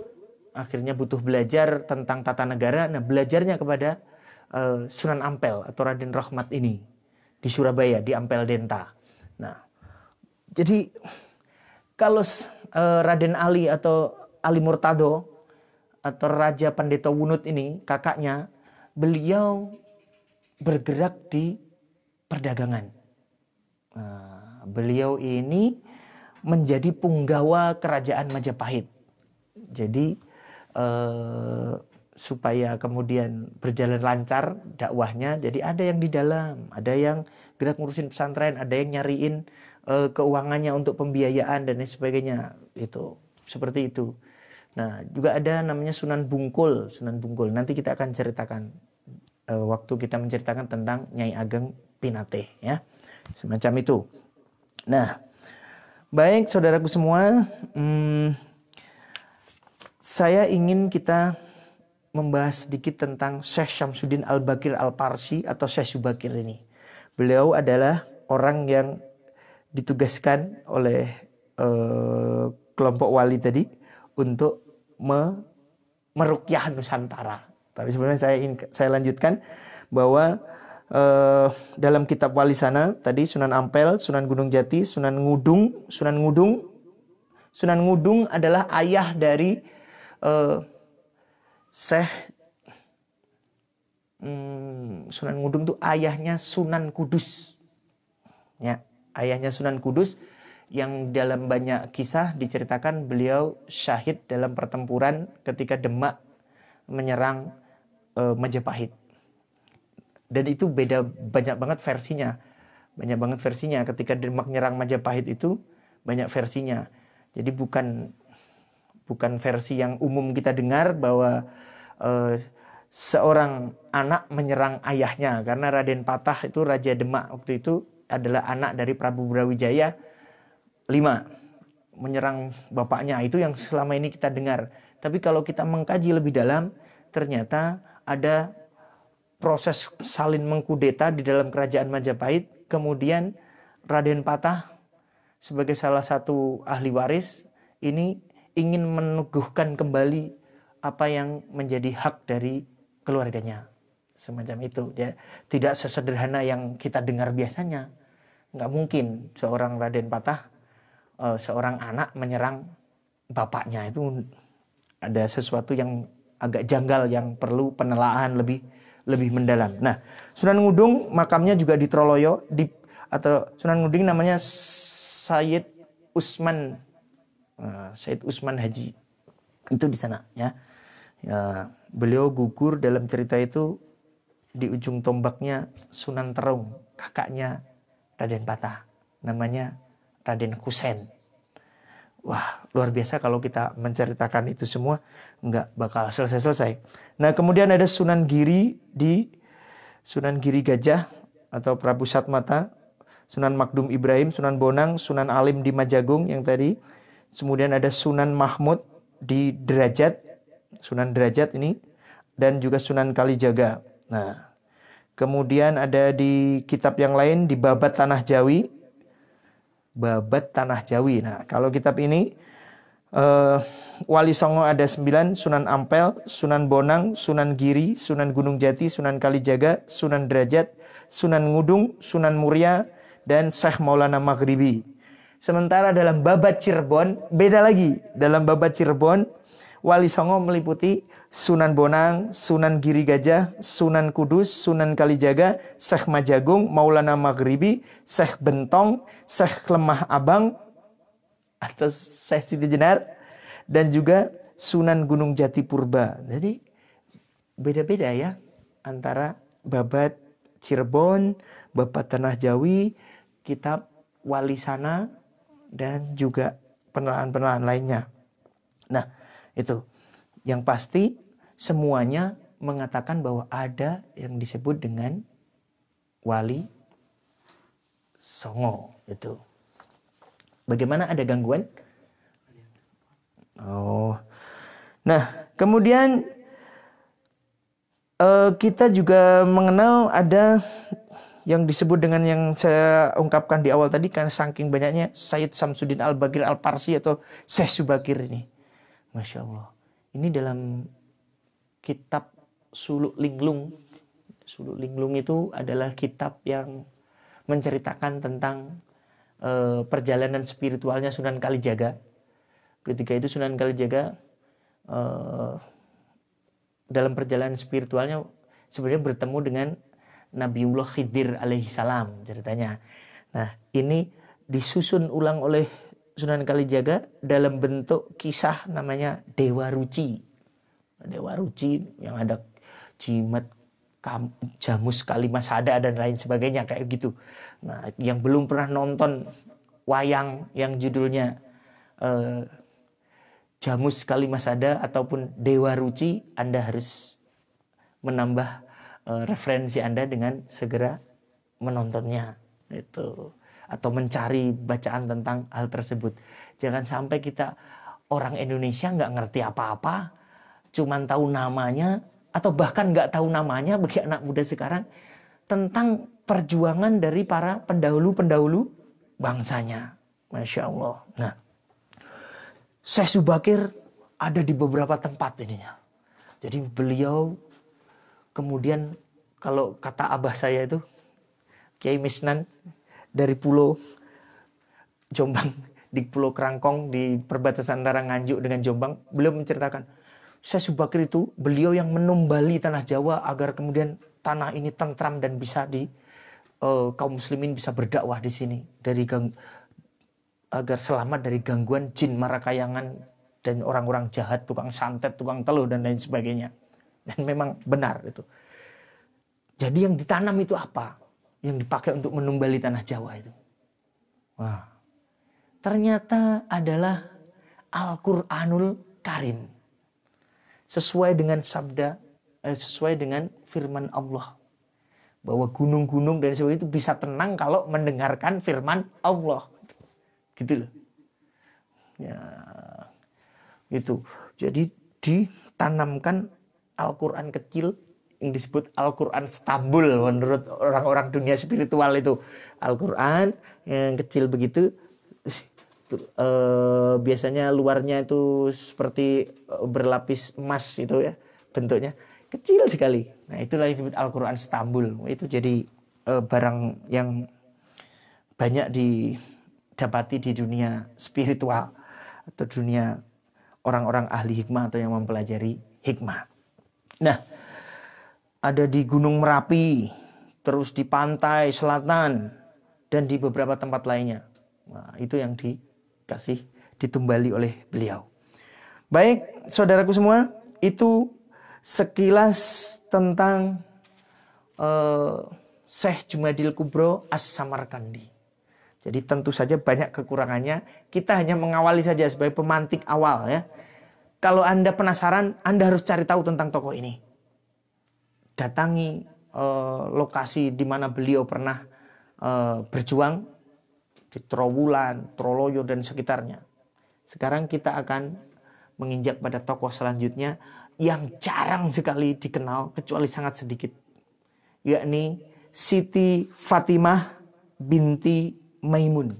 akhirnya butuh belajar tentang tata negara. Nah, belajarnya kepada Sunan Ampel atau Raden Rahmat ini di Surabaya, di Ampel Denta. Nah, jadi kalau Raden Ali atau Ali Murtado atau Raja Pandito Wunut ini, kakaknya, beliau bergerak di perdagangan. Nah, beliau ini menjadi punggawa kerajaan Majapahit. Jadi supaya kemudian berjalan lancar dakwahnya. Jadi ada yang di dalam, ada yang gerak ngurusin pesantren, ada yang nyariin keuangannya untuk pembiayaan dan lain sebagainya. Itu seperti itu. Nah, juga ada namanya Sunan Bungkul, Sunan Bungkul. Nanti kita akan ceritakan waktu kita menceritakan tentang Nyai Ageng Pinate, ya. Semacam itu. Nah, baik saudaraku semua, saya ingin kita membahas sedikit tentang Syekh Syamsuddin Al-Bakir Al-Parsi atau Syekh Subakir ini. Beliau adalah orang yang ditugaskan oleh kelompok wali tadi untuk meruqyah Nusantara. Tapi sebenarnya saya lanjutkan bahwa dalam kitab wali sana tadi Sunan Ampel, Sunan Gunung Jati, Sunan Ngudung adalah ayah dari Syekh Sunan Ngudung itu ayahnya Sunan Kudus. Ya, ayahnya Sunan Kudus yang dalam banyak kisah diceritakan beliau syahid dalam pertempuran ketika Demak menyerang Majapahit. Dan itu banyak banget versinya. Banyak banget versinya ketika Demak menyerang Majapahit itu banyak versinya. Jadi bukan versi yang umum kita dengar bahwa seorang anak menyerang ayahnya, karena Raden Patah itu Raja Demak waktu itu adalah anak dari Prabu Brawijaya V menyerang bapaknya. Itu yang selama ini kita dengar. Tapi kalau kita mengkaji lebih dalam, ternyata ada proses salin mengkudeta di dalam kerajaan Majapahit. Kemudian Raden Patah sebagai salah satu ahli waris ini ingin meneguhkan kembali apa yang menjadi hak dari keluarganya. Semacam itu. Dia tidak sesederhana yang kita dengar biasanya. Nggak mungkin seorang Raden Patah, seorang anak menyerang bapaknya. Itu ada sesuatu yang agak janggal yang perlu penelaahan lebih mendalam. Nah, Sunan Ngudung makamnya juga di Troloyo, atau Sunan Ngudung namanya Sayyid Usman Haji. Itu di sana, ya. Ya, beliau gugur dalam cerita itu di ujung tombaknya Sunan Terung, kakaknya Raden Patah, namanya Raden Husein. Wah, luar biasa kalau kita menceritakan itu semua, nggak bakal selesai-selesai. Nah, kemudian ada Sunan Giri Gajah atau Prabu Satmata, Sunan Makdum Ibrahim, Sunan Bonang, Sunan Alim di Majagung yang tadi. Kemudian ada Sunan Mahmud di Derajat, Sunan Derajat ini, dan juga Sunan Kalijaga. Nah, kemudian ada di kitab yang lain di Babat Tanah Jawi. Nah, kalau kitab ini Wali Songo ada 9, Sunan Ampel, Sunan Bonang, Sunan Giri, Sunan Gunung Jati, Sunan Kalijaga, Sunan Derajat, Sunan Ngudung, Sunan Muria, dan Syekh Maulana Maghribi. Sementara dalam Babat Cirebon beda lagi. Dalam Babat Cirebon Wali Songo meliputi Sunan Bonang, Sunan Giri Gajah, Sunan Kudus, Sunan Kalijaga, Syekh Majagung, Maulana Maghribi, Syekh Bentong, Syekh Lemah Abang atau Syekh Siti Jenar, dan juga Sunan Gunung Jati Purba. Jadi beda-beda ya antara Babat Cirebon, Babat Tanah Jawi, kitab Wali Sana, dan juga penelaahan-penelaahan lainnya. Nah, itu yang pasti semuanya mengatakan bahwa ada yang disebut dengan Wali Songo itu. Bagaimana, ada gangguan? Oh. Nah, kemudian kita juga mengenal ada yang disebut dengan yang saya ungkapkan di awal tadi, karena saking banyaknya, Sayyid Syamsuddin Al-Bakir Al-Parsi atau Syekh Subakir ini. Masya Allah. Ini dalam kitab Suluk Linglung. Suluk Linglung itu adalah kitab yang menceritakan tentang perjalanan spiritualnya Sunan Kalijaga. Ketika itu Sunan Kalijaga dalam perjalanan spiritualnya sebenarnya bertemu dengan Nabiullah Khidir alaihi salam ceritanya. Nah, ini disusun ulang oleh Sunan Kalijaga dalam bentuk kisah namanya Dewa Ruci. Dewa Ruci yang ada jimat, jamus, kalimasada dan lain sebagainya kayak gitu. Nah, yang belum pernah nonton wayang yang judulnya Jamus Kalimasada ataupun Dewa Ruci, Anda harus menambah referensi Anda dengan segera menontonnya itu, atau mencari bacaan tentang hal tersebut. Jangan sampai kita orang Indonesia nggak ngerti apa-apa, cuman tahu namanya atau bahkan nggak tahu namanya bagi anak muda sekarang tentang perjuangan dari para pendahulu-pendahulu bangsanya. Masya Allah. Nah, Syekh Subakir ada di beberapa tempat ininya. Jadi beliau kemudian, kalau kata abah saya itu Kiai Misnan, dari Pulau Jombang, di Pulau Kerangkong di perbatasan antara Nganjuk dengan Jombang, beliau menceritakan Syekh Subakir itu beliau yang menumbali tanah Jawa agar kemudian tanah ini tentram dan bisa kaum muslimin bisa berdakwah di sini agar selamat dari gangguan jin marakayangan dan orang-orang jahat, tukang santet, tukang teluh dan lain sebagainya. Dan memang benar itu. Jadi yang ditanam itu apa? Yang dipakai untuk menumbali tanah Jawa itu. Wah, ternyata adalah Al-Quranul Karim. Sesuai dengan sesuai dengan firman Allah. Bahwa gunung-gunung dan sebagainya itu bisa tenang kalau mendengarkan firman Allah. Gitu loh. Ya, itu. Jadi ditanamkan Al-Quran kecil yang disebut Al-Quran Stambul menurut orang-orang dunia spiritual itu. Al-Quran yang kecil begitu, biasanya luarnya itu seperti berlapis emas itu ya, bentuknya kecil sekali. Nah, itulah yang disebut Al-Quran Stambul. Itu jadi barang yang banyak didapati di dunia spiritual atau dunia orang-orang ahli hikmah atau yang mempelajari hikmah. Nah, ada di Gunung Merapi, terus di pantai selatan, dan di beberapa tempat lainnya. Nah, itu yang ditumbali oleh beliau. Baik, saudaraku semua, itu sekilas tentang Syekh Jumadil Kubro As-Samarkandi. Jadi tentu saja banyak kekurangannya. Kita hanya mengawali saja sebagai pemantik awal ya. Kalau Anda penasaran, Anda harus cari tahu tentang tokoh ini. Datangi lokasi di mana beliau pernah berjuang di Trowulan, Troloyo dan sekitarnya. Sekarang kita akan menginjak pada tokoh selanjutnya yang jarang sekali dikenal kecuali sangat sedikit, yakni Siti Fatimah binti Maimun.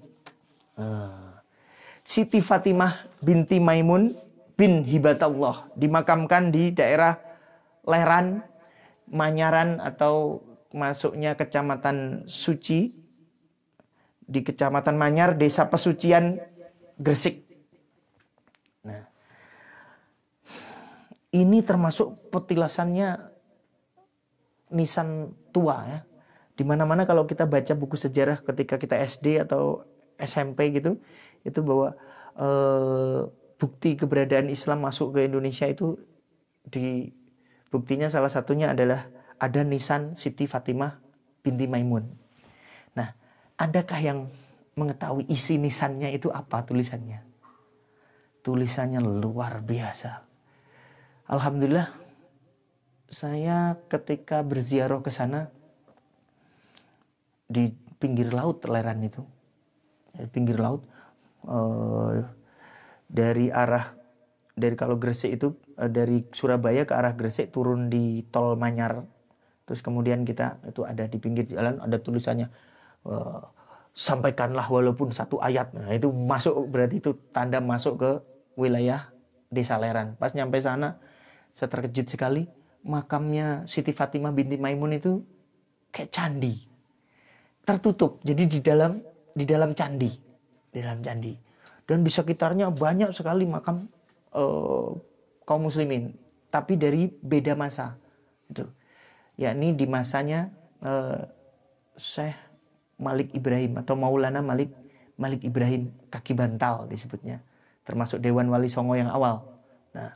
Siti Fatimah binti Maimun bin Hibatallah dimakamkan di daerah Leran, Manyaran atau masuknya Kecamatan Suci, di Kecamatan Manyar, Desa Pesucian, Gresik. Nah, ini termasuk petilasannya nisan tua ya. Di mana-mana kalau kita baca buku sejarah ketika kita SD atau SMP gitu, itu bahwa bukti keberadaan Islam masuk ke Indonesia itu buktinya salah satunya adalah ada nisan Siti Fatimah binti Maimun. Nah, adakah yang mengetahui isi nisannya itu apa tulisannya? Tulisannya luar biasa. Alhamdulillah, saya ketika berziarah ke sana di pinggir laut Leran itu, di pinggir laut dari kalau Gresik itu dari Surabaya ke arah Gresik turun di tol Manyar, terus kemudian kita itu ada di pinggir jalan ada tulisannya sampaikanlah walaupun satu ayat. Nah, itu masuk, berarti itu tanda masuk ke wilayah Desa Leran. Pas nyampe sana saya terkejut sekali, makamnya Siti Fatimah binti Maimun itu kayak candi, tertutup. Jadi di dalam candi, dan di sekitarnya banyak sekali makam kaum muslimin, tapi dari beda masa itu, yakni di masanya Syekh Malik Ibrahim atau Maulana Malik Ibrahim Kaki Bantal disebutnya, termasuk Dewan Wali Songo yang awal. Nah,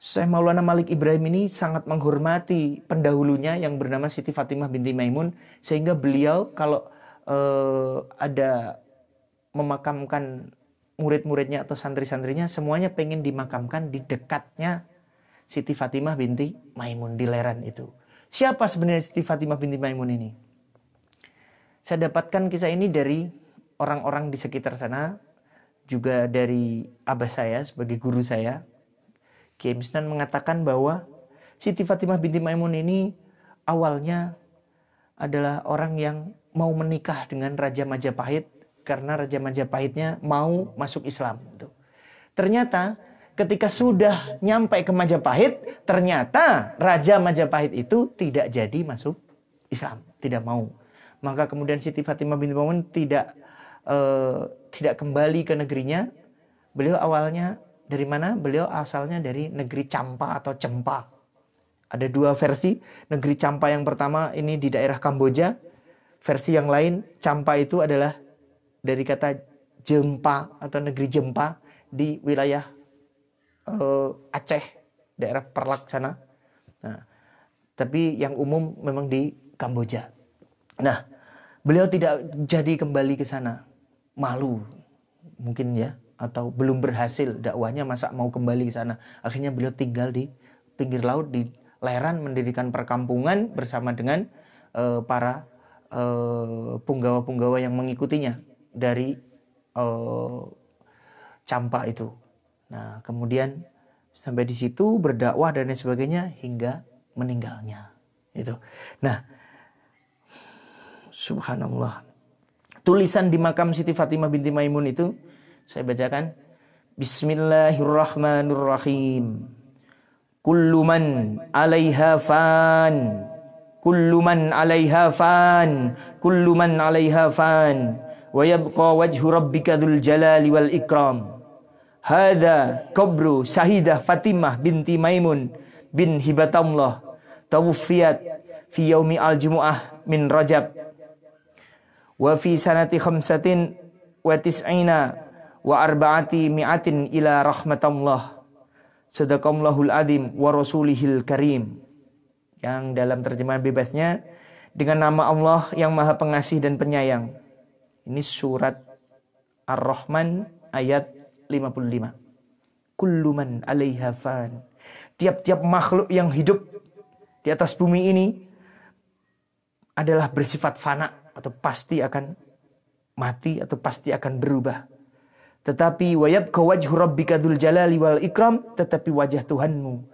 Syekh Maulana Malik Ibrahim ini sangat menghormati pendahulunya yang bernama Siti Fatimah binti Maimun, sehingga beliau kalau ada memakamkan murid-muridnya atau santri-santrinya, semuanya pengen dimakamkan di dekatnya Siti Fatimah binti Maimun di Leran itu. Siapa sebenarnya Siti Fatimah binti Maimun ini? Saya dapatkan kisah ini dari orang-orang di sekitar sana, juga dari abah saya sebagai guru saya. Kiai Misnan mengatakan bahwa Siti Fatimah binti Maimun ini awalnya adalah orang yang mau menikah dengan Raja Majapahit karena Raja Majapahitnya mau masuk Islam. Ternyata ketika sudah nyampe ke Majapahit, ternyata Raja Majapahit itu tidak jadi masuk Islam, tidak mau. Maka kemudian Siti Fatimah binti Maimun tidak kembali ke negerinya. Beliau awalnya dari mana? Beliau asalnya dari negeri Champa atau Cempa. Ada dua versi. Negeri Champa yang pertama ini di daerah Kamboja. Versi yang lain, Champa itu adalah dari kata Jempa atau negeri Jempa di wilayah Aceh, daerah Perlak sana. Nah, tapi yang umum memang di Kamboja. Nah, beliau tidak jadi kembali ke sana. Malu mungkin ya, atau belum berhasil dakwahnya, masa mau kembali ke sana. Akhirnya beliau tinggal di pinggir laut di Leran, mendirikan perkampungan bersama dengan para punggawa-punggawa yang mengikutinya dari Champa itu. Nah, kemudian sampai di situ berdakwah dan lain sebagainya hingga meninggalnya. Itu. Nah, subhanallah. Tulisan di makam Siti Fatimah binti Maimun itu saya bacakan. Bismillahirrahmanirrahim. Kullu man 'alaiha fan. Kullu man 'alaiha fan. Kullu man 'alaiha fan. Wa yabqa wajhu rabbika dzul jalali wal ikram. Hadza qabru Sayyidah Fatimah binti Maimun bin Hibatamullah. Tawfiyat fi yaumi al-jumu'ah min Rajab. Wa fi sanati khamsatin wa tis'ina wa arba'ati mi'atin ila rahmatallah. Sadaqallahul azim wa rasulihil karim. Yang dalam terjemahan bebasnya, dengan nama Allah yang Maha Pengasih dan Penyayang. Ini surat Ar-Rahman ayat 55. Kullu man 'alaiha fan. Tiap-tiap makhluk yang hidup di atas bumi ini adalah bersifat fana atau pasti akan mati atau pasti akan berubah. Tetapi wayabqa wajhu rabbika dzul jalali wal ikram, tetapi wajah Tuhanmu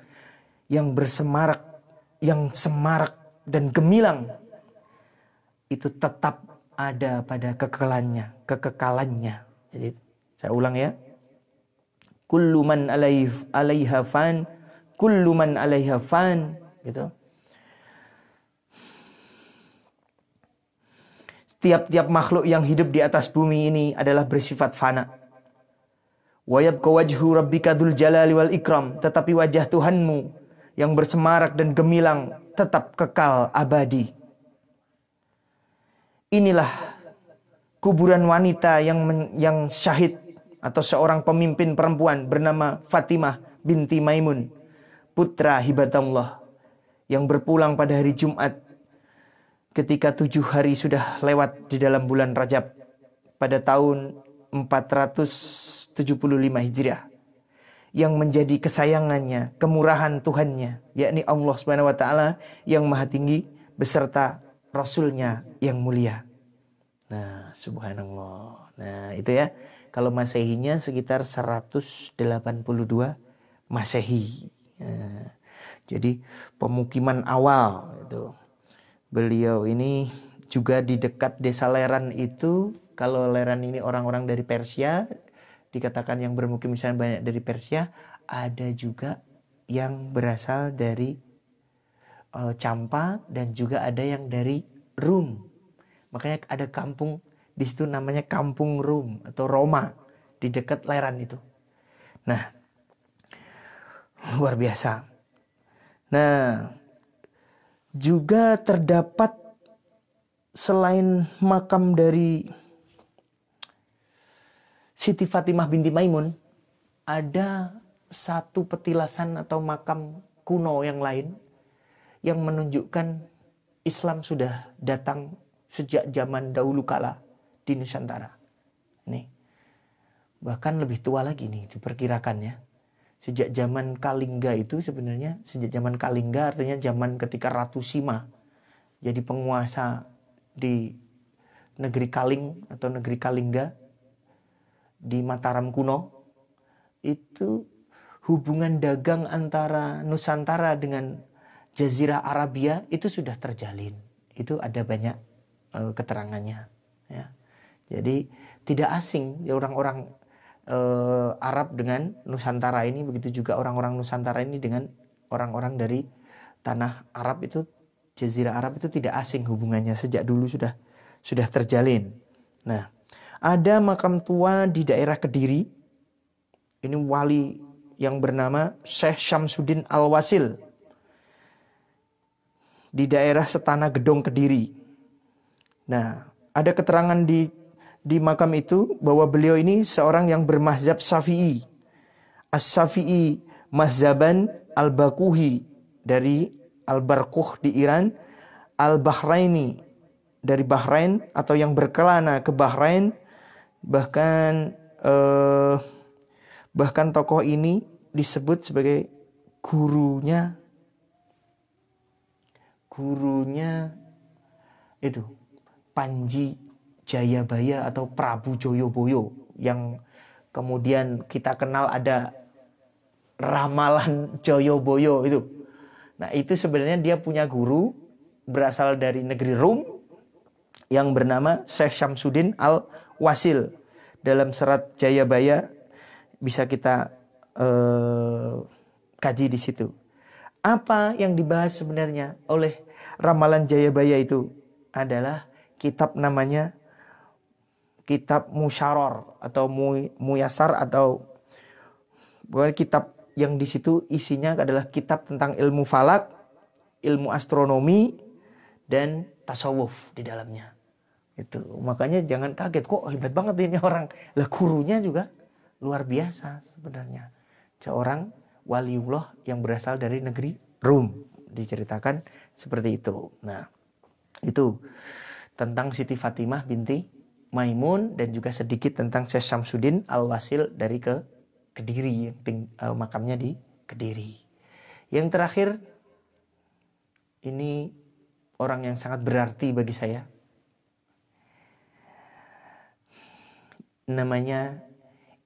yang bersemarak, yang semarak dan gemilang itu tetap ada pada kekekalannya. Jadi saya ulang ya. Kullu man 'alaiha fan, kullu man 'alaiha fan, gitu. Tiap-tiap makhluk yang hidup di atas bumi ini adalah bersifat fana. Wa yabqa wajhu rabbika dzul jalali wal ikram, tetapi wajah Tuhanmu yang bersemarak dan gemilang tetap kekal abadi. Inilah kuburan wanita yang syahid atau seorang pemimpin perempuan bernama Fatimah binti Maimun, putra Hibatamullah, yang berpulang pada hari Jumat ketika 7 hari sudah lewat di dalam bulan Rajab pada tahun 475 Hijriah, yang menjadi kesayangannya, kemurahan Tuhannya, yakni Allah Subhanahu wa taala yang Maha Tinggi beserta Rasulnya yang mulia. Nah, subhanallah. Nah, itu ya. Kalau Masehinya sekitar 182 Masehi. Nah, jadi pemukiman awal itu. Beliau ini juga di dekat desa Leran itu. Kalau Leran ini orang-orang dari Persia, dikatakan yang bermukim misalnya banyak dari Persia, ada juga yang berasal dari Champa dan juga ada yang dari Rum. Makanya ada kampung di situ namanya Kampung Rum atau Roma di dekat Leran itu. Nah, luar biasa. Nah, juga terdapat selain makam dari Siti Fatimah binti Maimun, ada satu petilasan atau makam kuno yang lain yang menunjukkan Islam sudah datang sejak zaman dahulu kala di Nusantara. Nih, bahkan lebih tua lagi nih diperkirakan ya. Sejak zaman Kalingga itu sebenarnya, sejak zaman Kalingga artinya zaman ketika Ratu Sima jadi penguasa di negeri Kaling atau negeri Kalingga di Mataram kuno, itu hubungan dagang antara Nusantara dengan Jazirah Arabia itu sudah terjalin. Itu ada banyak keterangannya ya. Jadi tidak asing ya orang-orang Arab dengan Nusantara ini, begitu juga orang-orang Nusantara ini dengan orang-orang dari tanah Arab itu, Jazirah Arab itu tidak asing hubungannya, sejak dulu sudah terjalin. Nah, ada makam tua di daerah Kediri. Ini wali yang bernama Syekh Syamsuddin Al-Wasil di daerah Setana Gedong Kediri. Nah, ada keterangan di makam itu bahwa beliau ini seorang yang bermazhab Syafi'i. As-Syafi'i mazhaban Al-Bakuhi dari Al-Barquh di Iran, Al-Bahraini dari Bahrain atau yang berkelana ke Bahrain. Bahkan tokoh ini disebut sebagai gurunya itu Panji Jayabaya atau Prabu Joyoboyo, yang kemudian kita kenal ada ramalan Joyoboyo itu. Nah, itu sebenarnya dia punya guru berasal dari negeri Rum yang bernama Syekh Syamsuddin Al-Wasil. Dalam serat Jayabaya bisa kita kaji di situ. Apa yang dibahas sebenarnya oleh ramalan Jayabaya itu adalah kitab namanya Kitab Musyaror atau Muyasar, atau bukan kitab yang di situ isinya adalah kitab tentang ilmu falak, ilmu astronomi, dan tasawuf di dalamnya. Itu makanya jangan kaget, kok hebat banget ini orang. Lah gurunya juga luar biasa sebenarnya. Seorang waliullah yang berasal dari negeri Rum, diceritakan seperti itu. Nah, itu tentang Siti Fatimah binti Maimun, dan juga sedikit tentang Syekh Syamsuddin Al-Wasil dari Kediri, makamnya di Kediri. Yang terakhir, ini orang yang sangat berarti bagi saya. Namanya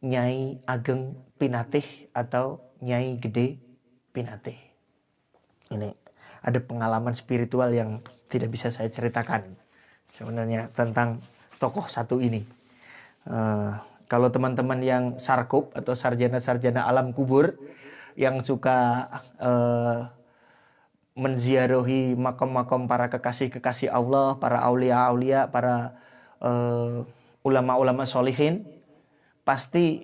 Nyai Ageng Pinatih atau Nyai Gede Pinatih. Ini ada pengalaman spiritual yang tidak bisa saya ceritakan sebenarnya tentang tokoh satu ini. Kalau teman-teman yang sarkup atau sarjana-sarjana alam kubur yang suka menziarahi makam-makam para kekasih-kekasih Allah, para aulia-aulia, para ulama-ulama solihin, pasti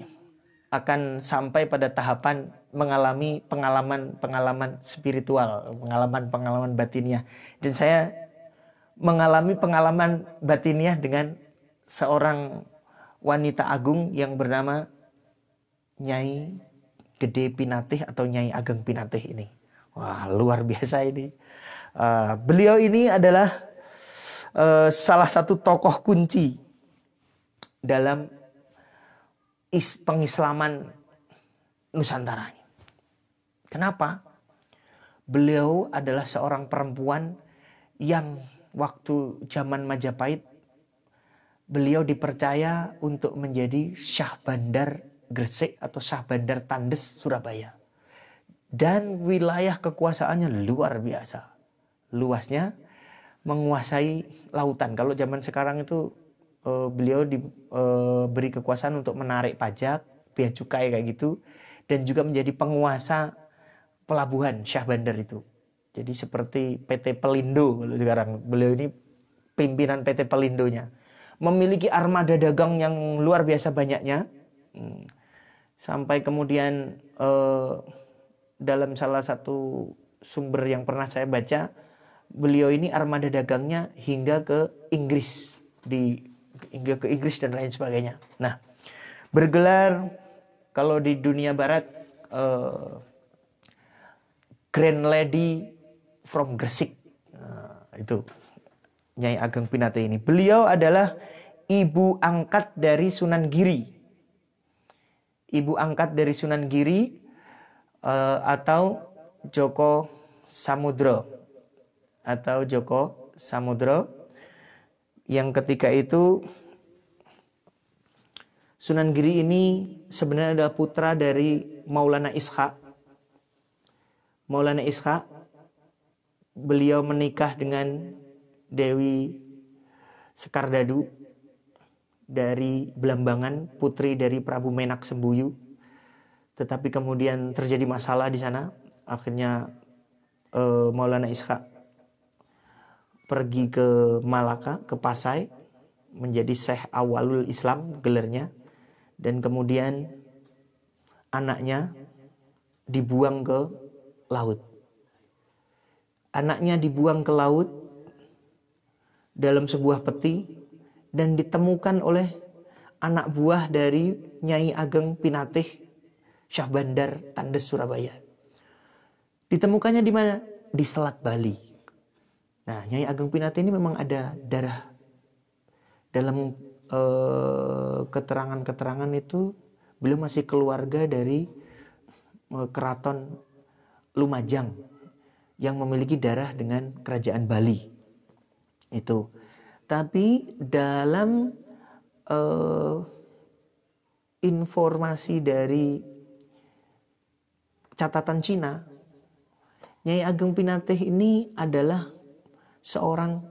akan sampai pada tahapan mengalami pengalaman-pengalaman spiritual, pengalaman-pengalaman batiniah. Dan saya mengalami pengalaman batiniah dengan seorang wanita agung yang bernama Nyai Gede Pinatih atau Nyai Ageng Pinatih ini. Wah, luar biasa ini. Beliau ini adalah salah satu tokoh kunci dalam pengislaman Nusantara. Kenapa? Beliau adalah seorang perempuan yang waktu zaman Majapahit beliau dipercaya untuk menjadi Syah Bandar Gresik atau Syah Bandar Tandes Surabaya. Dan wilayah kekuasaannya luar biasa. Luasnya menguasai lautan. Kalau zaman sekarang itu beliau diberi kekuasaan untuk menarik pajak, bea cukai kayak gitu. Dan juga menjadi penguasa pelabuhan Syah Bandar itu. Jadi seperti PT Pelindo sekarang. Beliau ini pimpinan PT Pelindonya. Memiliki armada dagang yang luar biasa banyaknya. Sampai kemudian dalam salah satu sumber yang pernah saya baca, beliau ini armada dagangnya hingga ke Inggris. Hingga ke Inggris dan lain sebagainya. Nah, bergelar kalau di dunia barat Grand Lady from Gresik. Itu Nyai Ageng Pinate ini. Beliau adalah ibu angkat dari Sunan Giri. Ibu angkat dari Sunan Giri atau Joko Samudro. Atau Joko Samudro. Yang ketika itu Sunan Giri ini sebenarnya adalah putra dari Maulana Ishaq. Maulana Ishaq, beliau menikah dengan Dewi Sekardadu dari Belambangan, putri dari Prabu Menak Sembuyu. Tetapi kemudian terjadi masalah di sana. Akhirnya Maulana Ishaq pergi ke Malaka, ke Pasai, menjadi Syekh Awalul Islam gelarnya. Dan kemudian anaknya dibuang ke laut. Anaknya dibuang ke laut dalam sebuah peti dan ditemukan oleh anak buah dari Nyai Ageng Pinatih Syah Bandar Tandes Surabaya. Ditemukannya di mana? Di Selat Bali. Nah, Nyai Ageng Pinatih ini memang ada darah. Dalam keterangan-keterangan itu beliau masih keluarga dari keraton Lumajang yang memiliki darah dengan kerajaan Bali. Itu. Tapi dalam informasi dari catatan Cina, Nyai Ageng Pinatih ini adalah seorang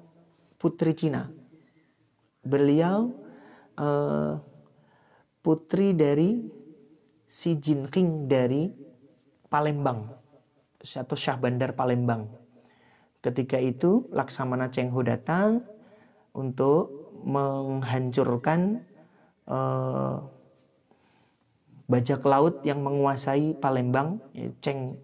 putri Cina. Beliau putri dari Xi Jinping dari Palembang atau Syah Bandar Palembang. Ketika itu Laksamana Cheng Ho datang untuk menghancurkan bajak laut yang menguasai Palembang, Cheng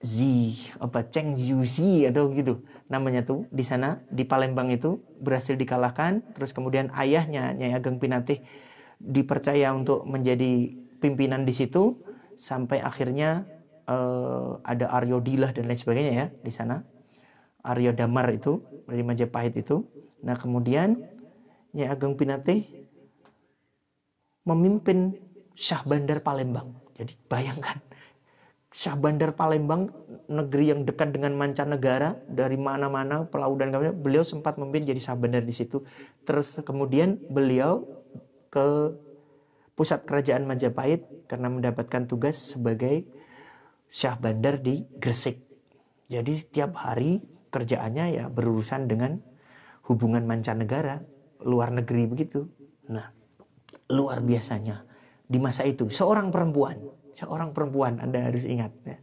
Ziuzi atau gitu namanya tuh. Di sana di Palembang itu berhasil dikalahkan. Terus kemudian ayahnya Nyai Ageng Pinatih dipercaya untuk menjadi pimpinan di situ sampai akhirnya ada Aryo Dilah dan lain sebagainya ya di sana. Aryo Damar itu dari Majapahit itu. Nah kemudian Nyai Ageng Pinatih memimpin Syah Bandar Palembang. Jadi bayangkan Syah Bandar Palembang, negeri yang dekat dengan mancanegara, dari mana-mana pelaut dan kawan, beliau sempat memimpin jadi Syah Bandar di situ. Terus kemudian beliau ke pusat kerajaan Majapahit karena mendapatkan tugas sebagai Syah Bandar di Gresik. Jadi tiap hari kerjaannya ya berurusan dengan hubungan mancanegara, luar negeri begitu. Nah, luar biasanya di masa itu seorang perempuan Anda harus ingat ya.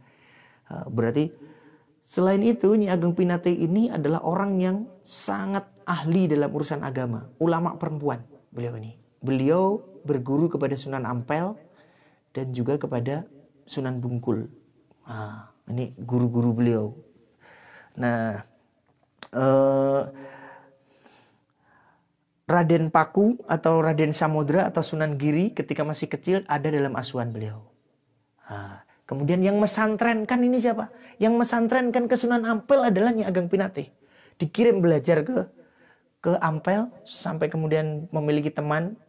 Berarti selain itu Nyai Ageng Pinatih ini adalah orang yang sangat ahli dalam urusan agama, ulama perempuan beliau ini. Beliau berguru kepada Sunan Ampel dan juga kepada Sunan Bungkul. Nah, ini guru-guru beliau. Nah, Raden Paku atau Raden Samudra atau Sunan Giri ketika masih kecil ada dalam asuhan beliau. Nah, kemudian yang mesantrenkan ini siapa? Yang mesantrenkan ke Sunan Ampel adalah Nyai Ageng Pinatih. Dikirim belajar ke Ampel sampai kemudian memiliki teman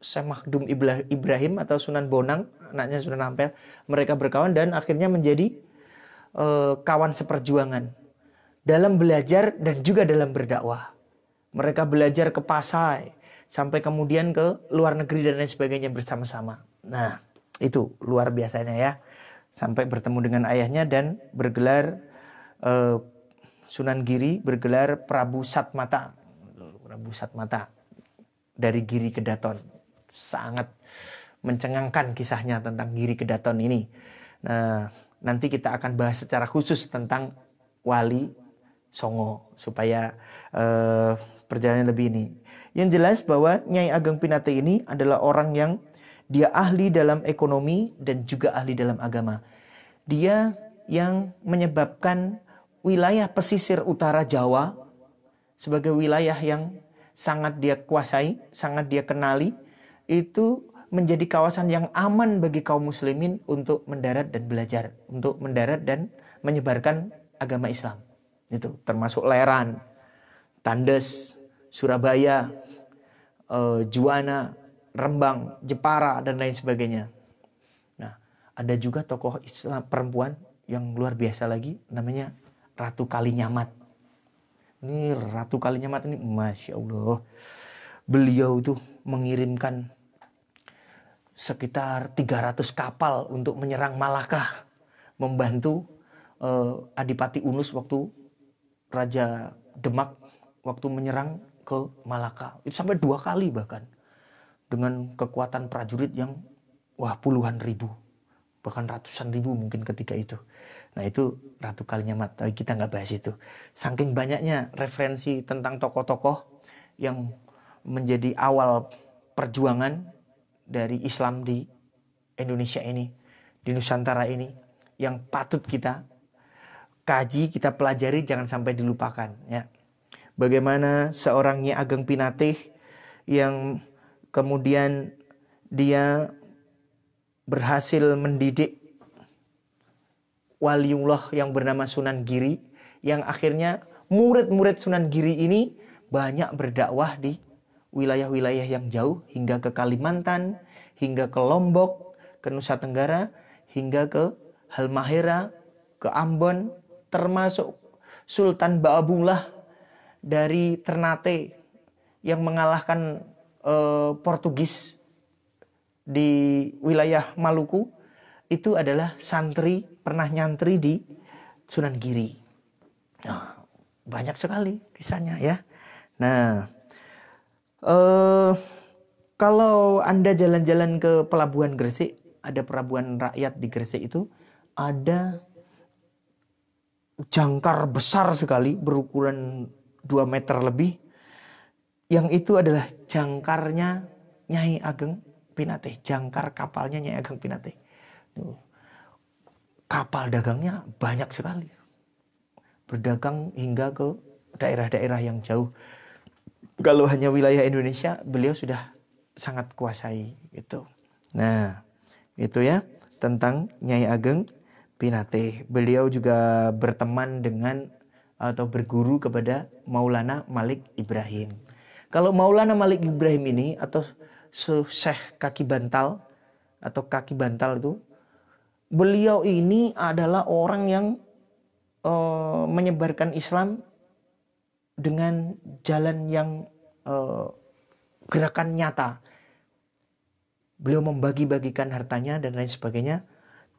Syekh Makhdum Ibrahim atau Sunan Bonang, anaknya Sunan Ampel. Mereka berkawan dan akhirnya menjadi kawan seperjuangan dalam belajar dan juga dalam berdakwah. Mereka belajar ke Pasai sampai kemudian ke luar negeri dan lain sebagainya bersama-sama. Nah, itu luar biasanya ya. Sampai bertemu dengan ayahnya dan bergelar Sunan Giri bergelar Prabu Satmata. Prabu Satmata dari Giri Kedaton. Sangat mencengangkan kisahnya tentang Giri Kedaton ini. Nah, nanti kita akan bahas secara khusus tentang Wali Songo supaya perjalanan lebih ini. Yang jelas bahwa Nyai Ageng Pinatih ini adalah orang yang dia ahli dalam ekonomi dan juga ahli dalam agama. Dia yang menyebabkan wilayah pesisir utara Jawa sebagai wilayah yang sangat dia kuasai, sangat dia kenali, itu menjadi kawasan yang aman bagi kaum muslimin untuk mendarat dan belajar, untuk mendarat dan menyebarkan agama Islam. Itu termasuk Leran, Tandes, Surabaya, Juwana, Rembang, Jepara dan lain sebagainya. Nah, ada juga tokoh Islam perempuan yang luar biasa lagi, namanya Ratu Kalinyamat. Ini Ratu Kalinyamat ini, Masya Allah, beliau itu mengirimkan sekitar 300 kapal untuk menyerang Malaka, membantu Adipati Unus waktu Raja Demak waktu menyerang ke Malaka. Itu sampai 2 kali bahkan, dengan kekuatan prajurit yang puluhan ribu, bahkan ratusan ribu mungkin ketika itu. Nah, itu Ratu Kalinyamat, tapi kita nggak bahas itu. Saking banyaknya referensi tentang tokoh-tokoh yang menjadi awal perjuangan dari Islam di Indonesia ini, di Nusantara ini, yang patut kita kaji, kita pelajari, jangan sampai dilupakan ya. Bagaimana seorang Nyai Ageng Pinatih yang kemudian dia berhasil mendidik waliullah yang bernama Sunan Giri, yang akhirnya murid-murid Sunan Giri ini banyak berdakwah di wilayah-wilayah yang jauh, hingga ke Kalimantan, hingga ke Lombok, ke Nusa Tenggara, hingga ke Halmahera, ke Ambon, termasuk Sultan Baabullah dari Ternate yang mengalahkan Portugis di wilayah Maluku. Itu adalah santri, pernah nyantri di Sunan Giri. Nah, banyak sekali kisahnya ya. Nah, kalau Anda jalan-jalan ke Pelabuhan Gresik, ada pelabuhan rakyat di Gresik itu, ada jangkar besar sekali berukuran 2 meter lebih, yang itu adalah jangkarnya Nyai Ageng Pinatih, jangkar kapalnya Nyai Ageng Pinatih. Kapal dagangnya banyak sekali, berdagang hingga ke daerah-daerah yang jauh. Kalau hanya wilayah Indonesia, beliau sudah sangat kuasai gitu. Nah, itu ya tentang Nyai Ageng Pinatih. Beliau juga berteman dengan atau berguru kepada Maulana Malik Ibrahim. Kalau Maulana Malik Ibrahim ini atau Syekh Kaki Bantal atau Kaki Bantal itu, beliau ini adalah orang yang menyebarkan Islam dengan jalan yang gerakan nyata. Beliau membagi-bagikan hartanya dan lain sebagainya.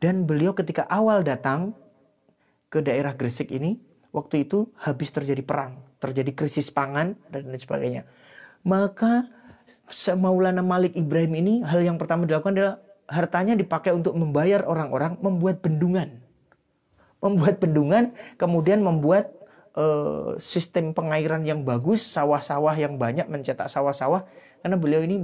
Dan beliau ketika awal datang ke daerah Gresik ini, waktu itu habis terjadi perang, terjadi krisis pangan dan lain sebagainya. Maka Maulana Malik Ibrahim ini, hal yang pertama dilakukan adalah hartanya dipakai untuk membayar orang-orang membuat bendungan. Membuat bendungan, kemudian membuat sistem pengairan yang bagus, sawah-sawah yang banyak, mencetak sawah-sawah. Karena beliau ini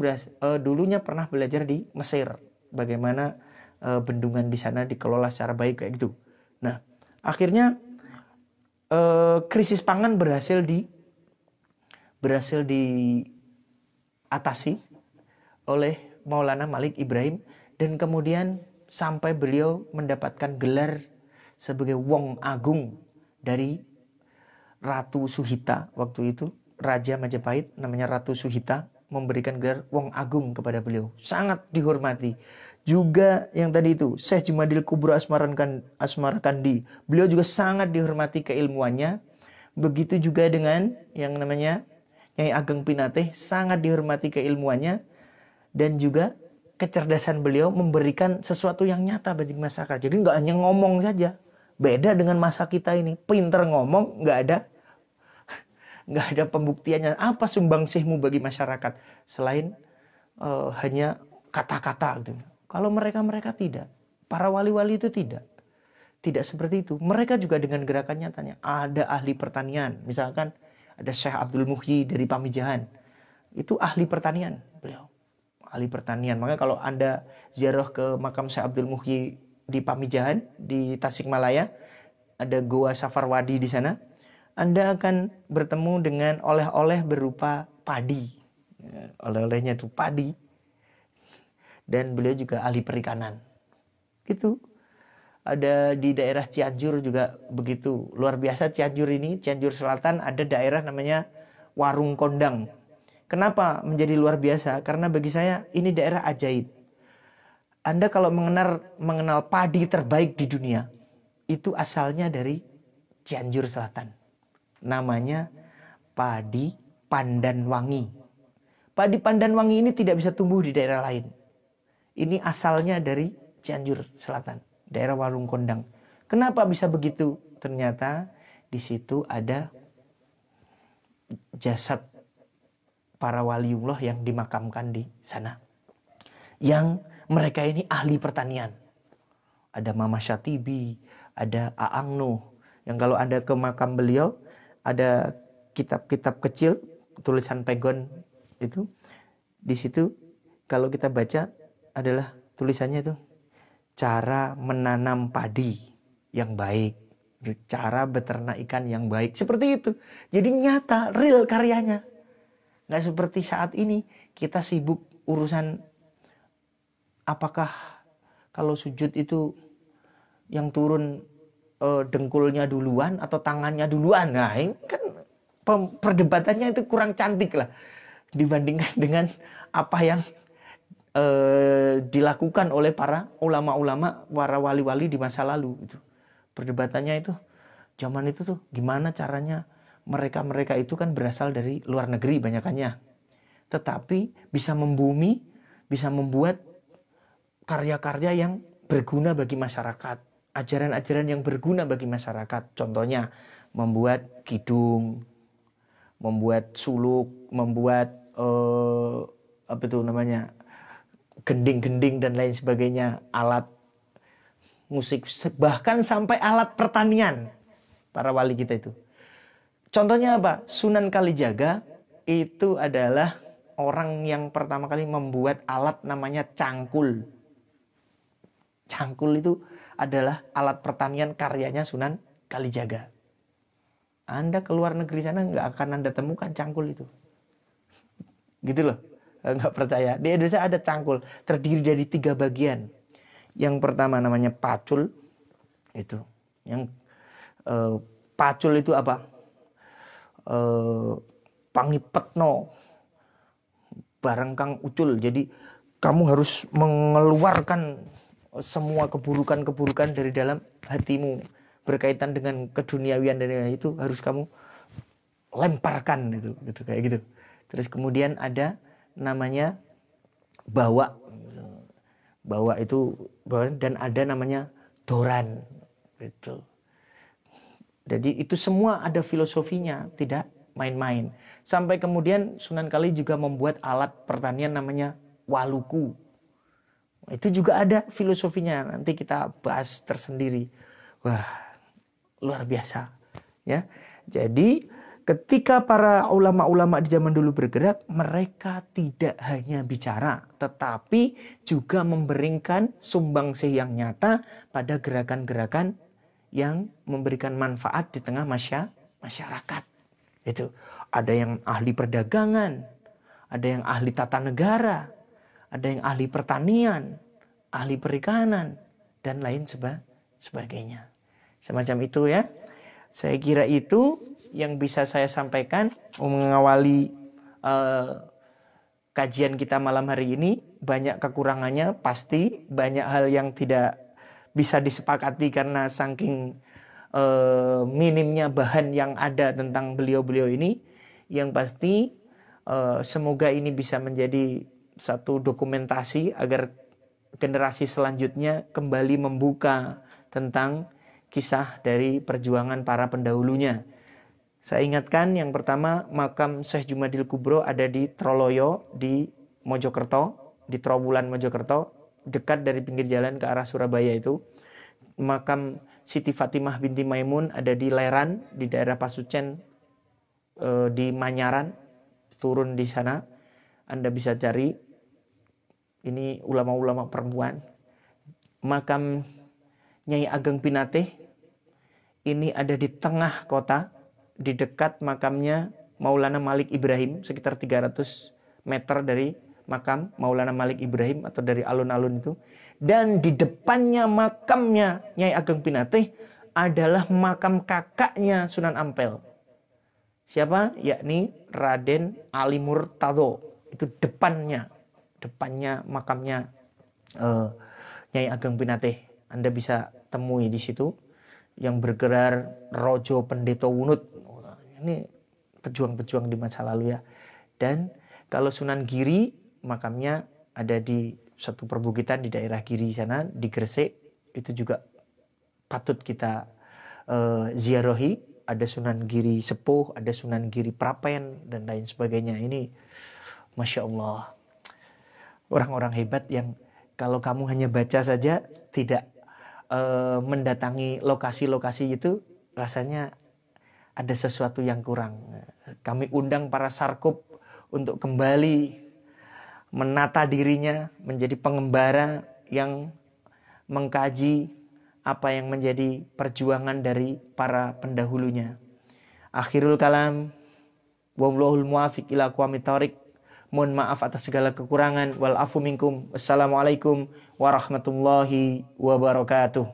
dulunya pernah belajar di Mesir, bagaimana bendungan di sana dikelola secara baik kayak gitu. Nah, akhirnya krisis pangan berhasil diatasi oleh Maulana Malik Ibrahim, dan kemudian sampai beliau mendapatkan gelar sebagai Wong Agung dari Ratu Suhita. Waktu itu Raja Majapahit namanya Ratu Suhita memberikan gelar Wong Agung kepada beliau. Sangat dihormati. Juga yang tadi itu Syekh Jumadil Kubro Asmarakandi. Beliau juga sangat dihormati keilmuannya. Begitu juga dengan yang namanya Nyai Ageng Pinatih, sangat dihormati keilmuannya. Dan juga kecerdasan beliau memberikan sesuatu yang nyata bagi masyarakat. Jadi nggak hanya ngomong saja. Beda dengan masa kita ini, pinter ngomong, nggak ada pembuktiannya. Apa sumbangsihmu bagi masyarakat selain hanya kata-kata gitu. Kalau mereka tidak, para wali-wali itu tidak seperti itu. Mereka juga dengan gerakan nyatanya. Ada ahli pertanian, misalkan ada Syekh Abdul Muhyi dari Pamijahan, itu ahli pertanian beliau, ahli pertanian. Makanya kalau Anda ziarah ke makam Syekh Abdul Muhyi di Pamijahan di Tasikmalaya, ada Goa Safarwadi di sana, Anda akan bertemu dengan oleh-oleh berupa padi. Oleh-olehnya itu padi. dan beliau juga ahli perikanan. Gitu. Ada di daerah Cianjur juga begitu. Luar biasa Cianjur ini, Cianjur Selatan ada daerah namanya Warung Kondang. Kenapa menjadi luar biasa? Karena bagi saya ini daerah ajaib. Anda kalau mengenal padi terbaik di dunia, itu asalnya dari Cianjur Selatan. Namanya padi Pandanwangi. Padi Pandanwangi ini tidak bisa tumbuh di daerah lain. Ini asalnya dari Cianjur Selatan, daerah Warung Kondang. Kenapa bisa begitu? Ternyata di situ ada jasad para waliullah yang dimakamkan di sana. Yang mereka ini ahli pertanian. Ada Mama Syatibi, ada Aang Nuh. Yang kalau Anda ke makam beliau, ada kitab-kitab kecil, tulisan pegon itu. Di situ kalau kita baca adalah tulisannya itu cara menanam padi yang baik, cara beternak ikan yang baik, seperti itu. Jadi nyata, real karyanya. Nggak seperti saat ini kita sibuk urusan apakah kalau sujud itu yang turun dengkulnya duluan atau tangannya duluan. Nah ini kan perdebatannya itu kurang cantik lah dibandingkan dengan apa yang dilakukan oleh para ulama-ulama, para wali-wali di masa lalu. Itu perdebatannya itu zaman itu tuh gimana caranya mereka itu kan berasal dari luar negeri banyakannya, tetapi bisa membumi, bisa membuat karya-karya yang berguna bagi masyarakat, ajaran-ajaran yang berguna bagi masyarakat. Contohnya membuat kidung, membuat suluk, membuat apa itu namanya, gending-gending dan lain sebagainya, alat musik, bahkan sampai alat pertanian para wali kita itu. Contohnya apa? Sunan Kalijaga itu adalah orang yang pertama kali membuat alat namanya cangkul. Cangkul itu adalah alat pertanian karyanya Sunan Kalijaga. Anda ke luar negeri sana nggak akan Anda temukan cangkul itu. Gitu loh. Nggak percaya. Di Indonesia ada cangkul, terdiri dari 3 bagian. Yang pertama namanya pacul, itu. Yang pacul itu apa? Pangipetno, barang kang ucul. Jadi kamu harus mengeluarkan semua keburukan-keburukan dari dalam hatimu berkaitan dengan keduniawian dan itu harus kamu lemparkan gitu kayak gitu. Terus kemudian ada namanya bawa itu dan ada namanya doran gitu. Jadi itu semua ada filosofinya, tidak main-main. Sampai kemudian Sunan Kali juga membuat alat pertanian namanya waluku. Itu juga ada filosofinya, nanti kita bahas tersendiri. Wah, luar biasa ya. Jadi ketika para ulama-ulama di zaman dulu bergerak, mereka tidak hanya bicara, tetapi juga memberikan sumbangsih yang nyata pada gerakan-gerakan yang memberikan manfaat di tengah masyarakat. Itu ada yang ahli perdagangan, ada yang ahli tata negara, ada yang ahli pertanian, ahli perikanan, dan lain sebagainya. Semacam itu ya. Saya kira itu yang bisa saya sampaikan mengawali kajian kita malam hari ini. Banyak kekurangannya pasti, banyak hal yang tidak bisa disepakati karena saking minimnya bahan yang ada tentang beliau-beliau ini. Yang pasti semoga ini bisa menjadi satu dokumentasi agar generasi selanjutnya kembali membuka tentang kisah dari perjuangan para pendahulunya. Saya ingatkan yang pertama, makam Syekh Jumadil Kubro ada di Troloyo di Mojokerto, di Trowulan Mojokerto, dekat dari pinggir jalan ke arah Surabaya itu. Makam Siti Fatimah binti Maimun ada di Leran, di daerah Pasucen, di Manyaran, turun di sana. Anda bisa cari, ini ulama-ulama perempuan. Makam Nyai Ageng Pinatih, ini ada di tengah kota, di dekat makamnya Maulana Malik Ibrahim, sekitar 300 meter dari makam Maulana Malik Ibrahim atau dari alun-alun itu. Dan di depannya makamnya Nyai Ageng Pinatih adalah makam kakaknya Sunan Ampel. Siapa? Yakni Raden Ali Murtado. Itu depannya makamnya Nyai Ageng Pinatih. Anda bisa temui di situ yang bergelar Rojo Pendeta Wunut. Ini pejuang-pejuang di masa lalu ya. Dan kalau Sunan Giri makamnya ada di satu perbukitan di daerah Giri sana di Gresik. Itu juga patut kita ziarahi. Ada Sunan Giri Sepuh, ada Sunan Giri Prapen dan lain sebagainya. Ini Masya Allah, orang-orang hebat yang kalau kamu hanya baca saja tidak mendatangi lokasi-lokasi itu, rasanya ada sesuatu yang kurang. Kami undang para sarkup untuk kembali menata dirinya menjadi pengembara yang mengkaji apa yang menjadi perjuangan dari para pendahulunya. Akhirul kalam, wallahul muwaffiq ila aqwamit thoriq. Mohon maaf atas segala kekurangan. Wal afu minkum. Wassalamualaikum warahmatullahi wabarakatuh.